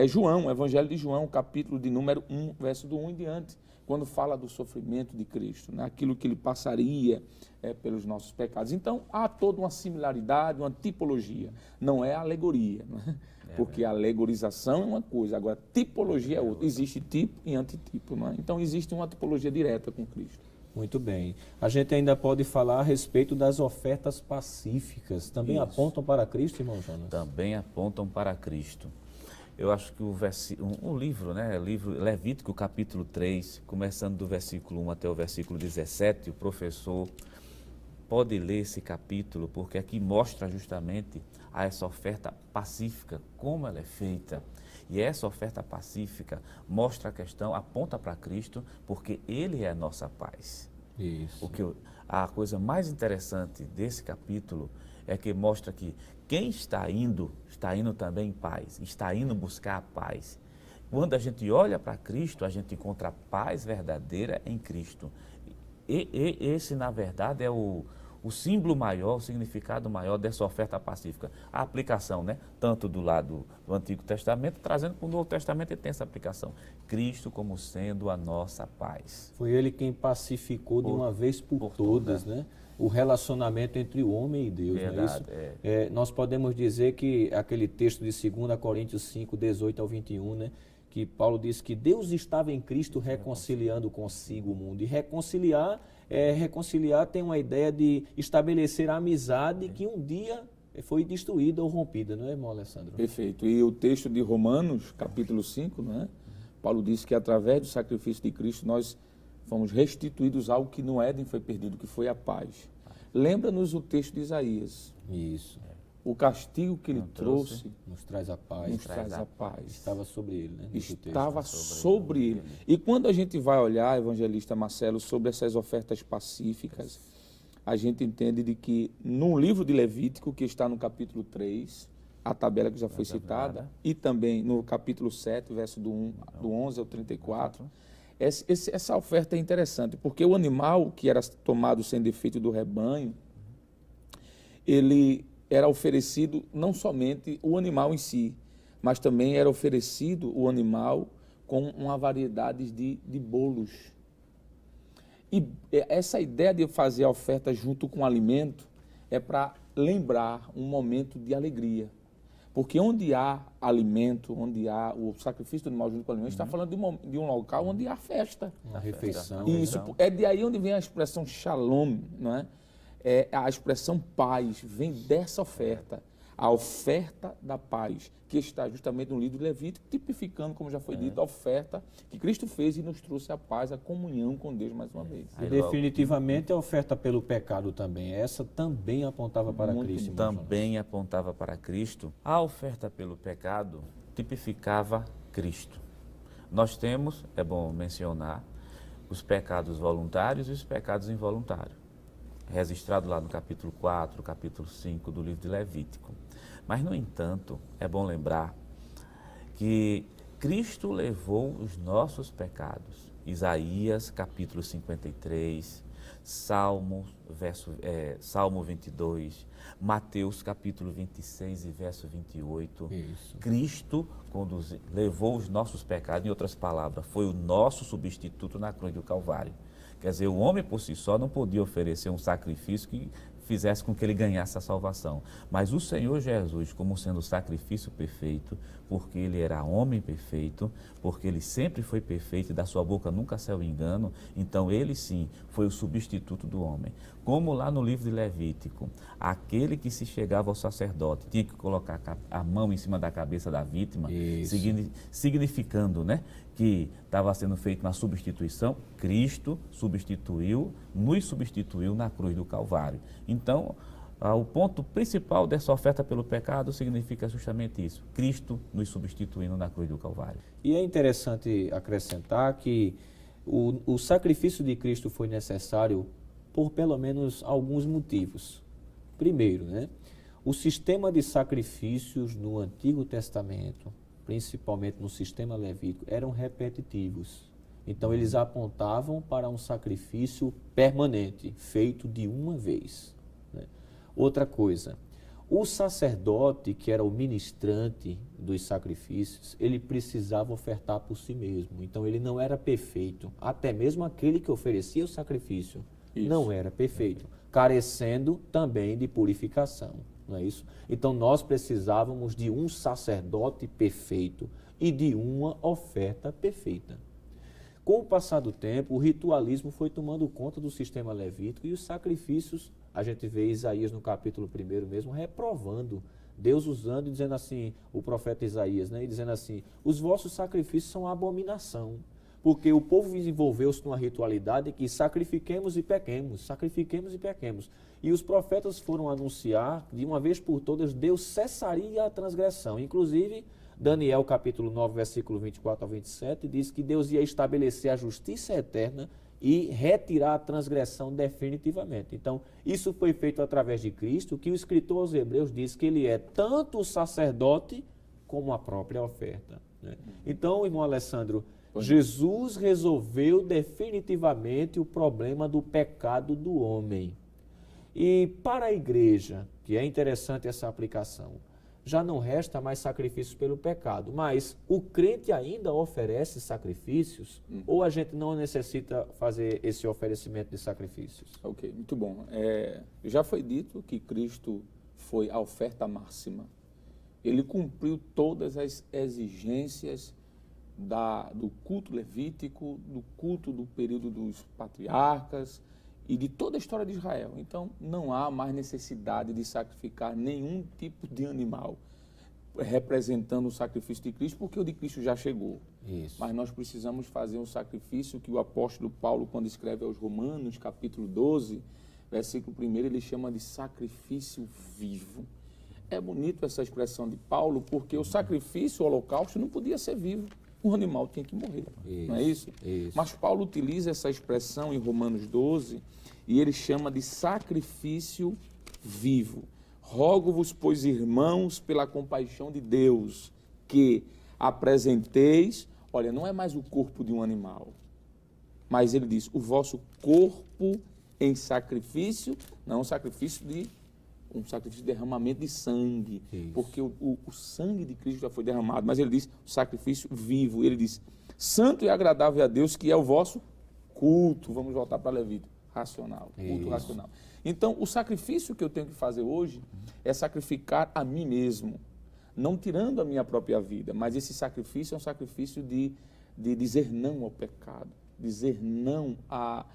C: João, o Evangelho de João, capítulo de número 1, verso do 1 em diante, quando fala do sofrimento de Cristo, né? Aquilo que ele passaria pelos nossos pecados. Então, há toda uma similaridade, uma tipologia, não é alegoria, né? Porque a alegorização é uma coisa, agora tipologia é outra. Existe tipo e antitipo, né? Então, existe uma tipologia direta com Cristo.
A: Muito bem. A gente ainda pode falar a respeito das ofertas pacíficas. Também apontam para Cristo, irmão Jonas?
D: Também apontam para Cristo. Eu acho que o livro, né, livro Levítico, capítulo 3, começando do versículo 1 até o versículo 17, o professor pode ler esse capítulo, porque aqui mostra justamente essa oferta pacífica, como ela é feita. E essa oferta pacífica mostra a questão, aponta para Cristo, porque Ele é a nossa paz.
A: Isso.
D: A coisa mais interessante desse capítulo é que mostra que quem está indo também em paz, está indo buscar a paz. Quando a gente olha para Cristo, a gente encontra a paz verdadeira em Cristo. E esse, na verdade, é o símbolo maior, o significado maior dessa oferta pacífica. A aplicação, né? Tanto do lado do Antigo Testamento, trazendo para o Novo Testamento, ele tem essa aplicação. Cristo como sendo a nossa paz.
A: Foi ele quem pacificou de uma vez por todas, né? O relacionamento entre o homem e Deus.
D: Verdade,
A: não é isso? Nós podemos dizer que aquele texto de 2 Coríntios 5, 18 ao 21, né? Que Paulo diz que Deus estava em Cristo reconciliando consigo o mundo. E reconciliar tem uma ideia de estabelecer a amizade que um dia foi destruída ou rompida, não é, irmão Alessandro?
C: Perfeito. E o texto de Romanos, capítulo 5, né? Paulo diz que através do sacrifício de Cristo nós fomos restituídos algo que no Éden foi perdido, que foi a paz. Lembra-nos o texto de Isaías.
A: Isso.
C: O castigo que ele trouxe
A: nos traz a paz.
C: nos traz a paz.
A: Estava sobre ele, né?
C: Estava sobre ele. E quando a gente vai olhar, evangelista Marcelo, sobre essas ofertas pacíficas, a gente entende de que no livro de Levítico, que está no capítulo 3, a tabela que já foi citada, e também no capítulo 7, verso do 11 ao 34, essa oferta é interessante, porque o animal que era tomado sem defeito do rebanho, ele era oferecido não somente o animal em si, mas também era oferecido o animal com uma variedade de bolos. E essa ideia de fazer a oferta junto com o alimento é para lembrar um momento de alegria. Porque onde há alimento, onde há o sacrifício do animal junto com o alimento, está falando de um local onde há festa.
A: Uma refeição.
C: Isso, é de aí onde vem a expressão shalom, não é? A expressão paz vem dessa oferta, a oferta da paz, que está justamente no livro de Levítico, tipificando, como já foi dito, a oferta que Cristo fez e nos trouxe a paz, a comunhão com Deus mais uma vez.
A: E definitivamente a oferta pelo pecado também, essa também apontava para Cristo.
D: Também apontava para Cristo. A oferta pelo pecado tipificava Cristo. Nós temos, é bom mencionar, os pecados voluntários e os pecados involuntários, registrado lá no capítulo 4, capítulo 5 do livro de Levítico. Mas, no entanto, é bom lembrar que Cristo levou os nossos pecados. Isaías, capítulo 53, Salmo 22, Mateus, capítulo 26 e verso 28.
A: Isso.
D: Cristo levou os nossos pecados, em outras palavras, foi o nosso substituto na cruz do Calvário. Quer dizer, o homem por si só não podia oferecer um sacrifício que fizesse com que ele ganhasse a salvação. Mas o Senhor Jesus, como sendo o sacrifício perfeito, porque ele era homem perfeito, porque ele sempre foi perfeito e da sua boca nunca saiu engano, então ele sim foi o substituto do homem. Como lá no livro de Levítico, aquele que se chegava ao sacerdote tinha que colocar a mão em cima da cabeça da vítima, significando, né, que estava sendo feito uma substituição. Cristo nos substituiu na cruz do Calvário. Então, O ponto principal dessa oferta pelo pecado significa justamente isso: Cristo nos substituindo na cruz do Calvário.
A: E é interessante acrescentar que o sacrifício de Cristo foi necessário por pelo menos alguns motivos. Primeiro, o sistema de sacrifícios no Antigo Testamento, principalmente no sistema levítico, eram repetitivos. Então, eles apontavam para um sacrifício permanente, feito de uma vez. Outra coisa, o sacerdote, que era o ministrante dos sacrifícios, ele precisava ofertar por si mesmo. Então, ele não era perfeito. Até mesmo aquele que oferecia o sacrifício não era perfeito, carecendo também de purificação. Não é isso? Então, nós precisávamos de um sacerdote perfeito e de uma oferta perfeita. Com o passar do tempo, o ritualismo foi tomando conta do sistema levítico e os sacrifícios, a gente vê Isaías no capítulo 1 mesmo, reprovando, Deus usando e dizendo assim, o profeta Isaías, e dizendo assim, os vossos sacrifícios são abominação, porque o povo desenvolveu-se numa ritualidade que sacrifiquemos e pequemos, sacrifiquemos e pequemos. E os profetas foram anunciar, de uma vez por todas, Deus cessaria a transgressão. Inclusive, Daniel capítulo 9, versículo 24 a 27, diz que Deus ia estabelecer a justiça eterna e retirar a transgressão definitivamente. Então, isso foi feito através de Cristo, que o escritor aos Hebreus diz que ele é tanto o sacerdote como a própria oferta. Então, irmão Alessandro, Jesus resolveu definitivamente o problema do pecado do homem. E para a igreja, que é interessante essa aplicação, já não resta mais sacrifícios pelo pecado, mas o crente ainda oferece sacrifícios ou a gente não necessita fazer esse oferecimento de sacrifícios?
C: Ok, muito bom. Já foi dito que Cristo foi a oferta máxima. Ele cumpriu todas as exigências do culto levítico, do culto do período dos patriarcas e de toda a história de Israel. Então, não há mais necessidade de sacrificar nenhum tipo de animal representando o sacrifício de Cristo, porque o de Cristo já chegou.
A: Isso.
C: Mas nós precisamos fazer um sacrifício que o apóstolo Paulo, quando escreve aos Romanos, capítulo 12, versículo 1, ele chama de sacrifício vivo. É bonito essa expressão de Paulo, porque o sacrifício, o holocausto, não podia ser vivo. O animal tinha que morrer, não é isso? Mas Paulo utiliza essa expressão em Romanos 12 e ele chama de sacrifício vivo. Rogo-vos, pois, irmãos, pela compaixão de Deus, que apresenteis, olha, não é mais o corpo de um animal, mas ele diz, o vosso corpo em sacrifício, não um sacrifício de derramamento de sangue, porque o sangue de Cristo já foi derramado, mas ele diz sacrifício vivo, ele diz santo e agradável a Deus, que é o vosso culto, vamos voltar para Levítico, racional, culto racional. Então, o sacrifício que eu tenho que fazer hoje é sacrificar a mim mesmo, não tirando a minha própria vida, mas esse sacrifício é um sacrifício de dizer não ao pecado, dizer não a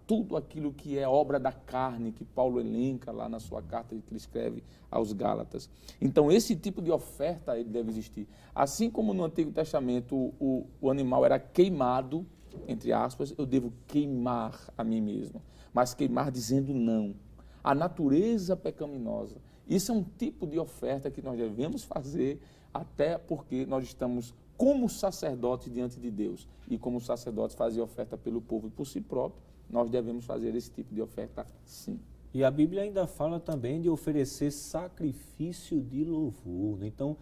C: tudo aquilo que é obra da carne, que Paulo elenca lá na sua carta que ele escreve aos Gálatas. Então, esse tipo de oferta ele deve existir. Assim como no Antigo Testamento o animal era queimado, entre aspas, eu devo queimar a mim mesmo, mas queimar dizendo não. A natureza pecaminosa, isso é um tipo de oferta que nós devemos fazer, até porque nós estamos como sacerdote diante de Deus, e como sacerdote fazer oferta pelo povo e por si próprio, nós devemos fazer esse tipo de oferta sim.
A: E a Bíblia ainda fala também de oferecer sacrifício de louvor. Então,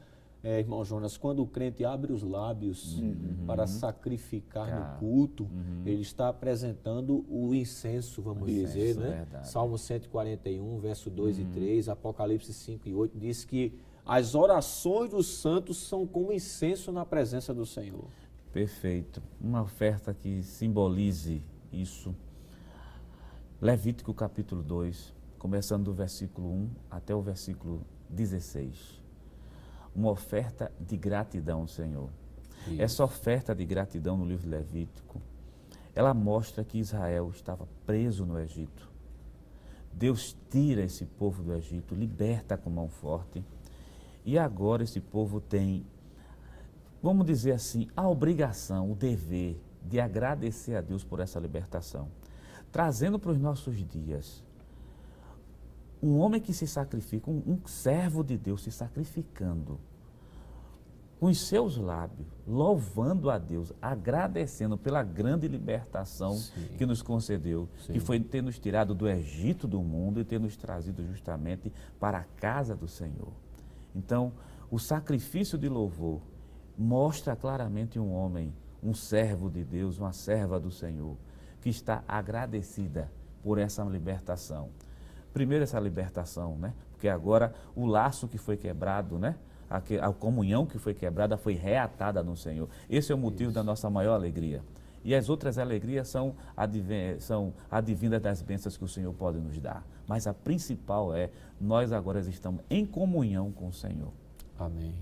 A: irmão Jonas, quando o crente abre os lábios para sacrificar no culto, ele está apresentando o incenso, vamos dizer, né?
D: Verdade.
A: Salmo 141, verso 2 e 3, Apocalipse 5 e 8, diz que as orações dos santos são como incenso na presença do Senhor.
D: Perfeito. Uma oferta que simbolize isso. Levítico capítulo 2, começando do versículo 1 até o versículo 16. Uma oferta de gratidão ao Senhor. Isso. Essa oferta de gratidão no livro de Levítico, ela mostra que Israel estava preso no Egito. Deus tira esse povo do Egito, liberta com mão forte. E agora esse povo tem, vamos dizer assim, a obrigação, o dever de agradecer a Deus por essa libertação. Trazendo para os nossos dias Um homem que se sacrifica, um servo de Deus se sacrificando, com os seus lábios, louvando a Deus, agradecendo pela grande libertação que nos concedeu, que foi ter nos tirado do Egito do mundo e ter nos trazido justamente para a casa do Senhor. Então, o sacrifício de louvor mostra claramente um homem, um servo de Deus, uma serva do Senhor, que está agradecida por essa libertação. Primeiro essa libertação, né? Porque agora o laço que foi quebrado, né? A comunhão que foi quebrada foi reatada no Senhor. Esse é o motivo da nossa maior alegria. E as outras alegrias são advindas das bênçãos que o Senhor pode nos dar. Mas a principal é, nós agora estamos em comunhão com o Senhor.
A: Amém.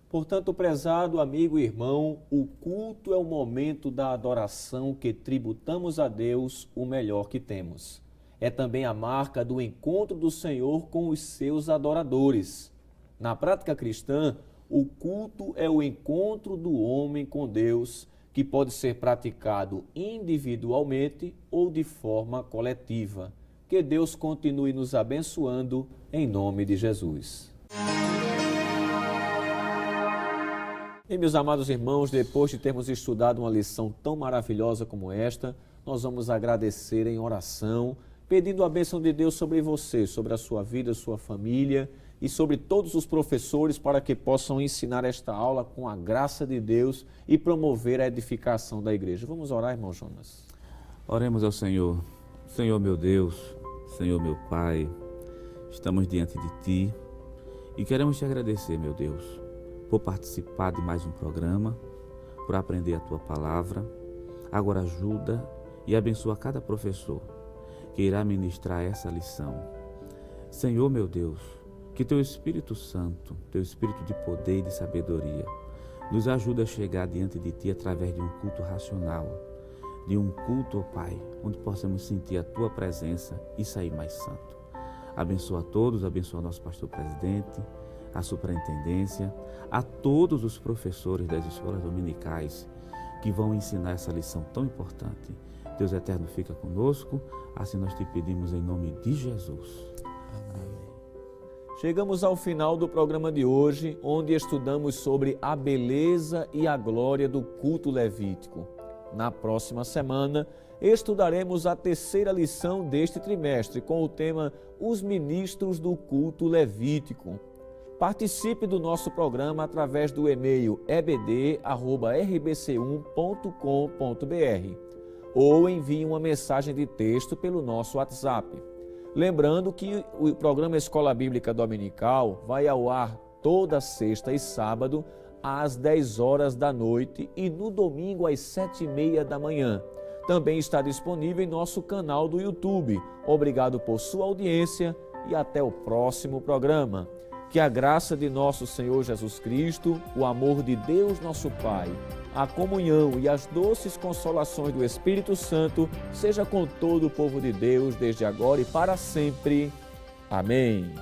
A: Portanto, prezado amigo e irmão, o culto é o momento da adoração que tributamos a Deus o melhor que temos. É também a marca do encontro do Senhor com os seus adoradores. Na prática cristã, o culto é o encontro do homem com Deus, que pode ser praticado individualmente ou de forma coletiva. Que Deus continue nos abençoando, em nome de Jesus. E, meus amados irmãos, depois de termos estudado uma lição tão maravilhosa como esta, nós vamos agradecer em oração, pedindo a bênção de Deus sobre você, sobre a sua vida, sua família e sobre todos os professores para que possam ensinar esta aula com a graça de Deus e promover a edificação da igreja. Vamos orar, irmão Jonas.
D: Oremos ao Senhor. Senhor meu Deus, Senhor meu Pai, estamos diante de Ti e queremos Te agradecer, meu Deus, por participar de mais um programa, por aprender a Tua Palavra. Agora ajuda e abençoa cada professor que irá ministrar essa lição. Senhor meu Deus, que Teu Espírito Santo, Teu Espírito de poder e de sabedoria, nos ajude a chegar diante de Ti através de um culto racional, de um culto, ó Pai, onde possamos sentir a Tua presença e sair mais santo. Abençoa a todos, abençoa o nosso pastor presidente, a superintendência, a todos os professores das escolas dominicais que vão ensinar essa lição tão importante. Deus eterno fica conosco, assim nós te pedimos em nome de Jesus.
A: Amém. Chegamos ao final do programa de hoje, onde estudamos sobre a beleza e a glória do culto levítico. Na próxima semana, estudaremos a terceira lição deste trimestre, com o tema Os Ministros do Culto Levítico. Participe do nosso programa através do e-mail ebd@rbc1.com.br ou envie uma mensagem de texto pelo nosso WhatsApp. Lembrando que o programa Escola Bíblica Dominical vai ao ar toda sexta e sábado às 10 horas da noite e no domingo às 7h30 da manhã. Também está disponível em nosso canal do YouTube. Obrigado por sua audiência e até o próximo programa. Que a graça de nosso Senhor Jesus Cristo, o amor de Deus nosso Pai, a comunhão e as doces consolações do Espírito Santo seja com todo o povo de Deus, desde agora e para sempre. Amém.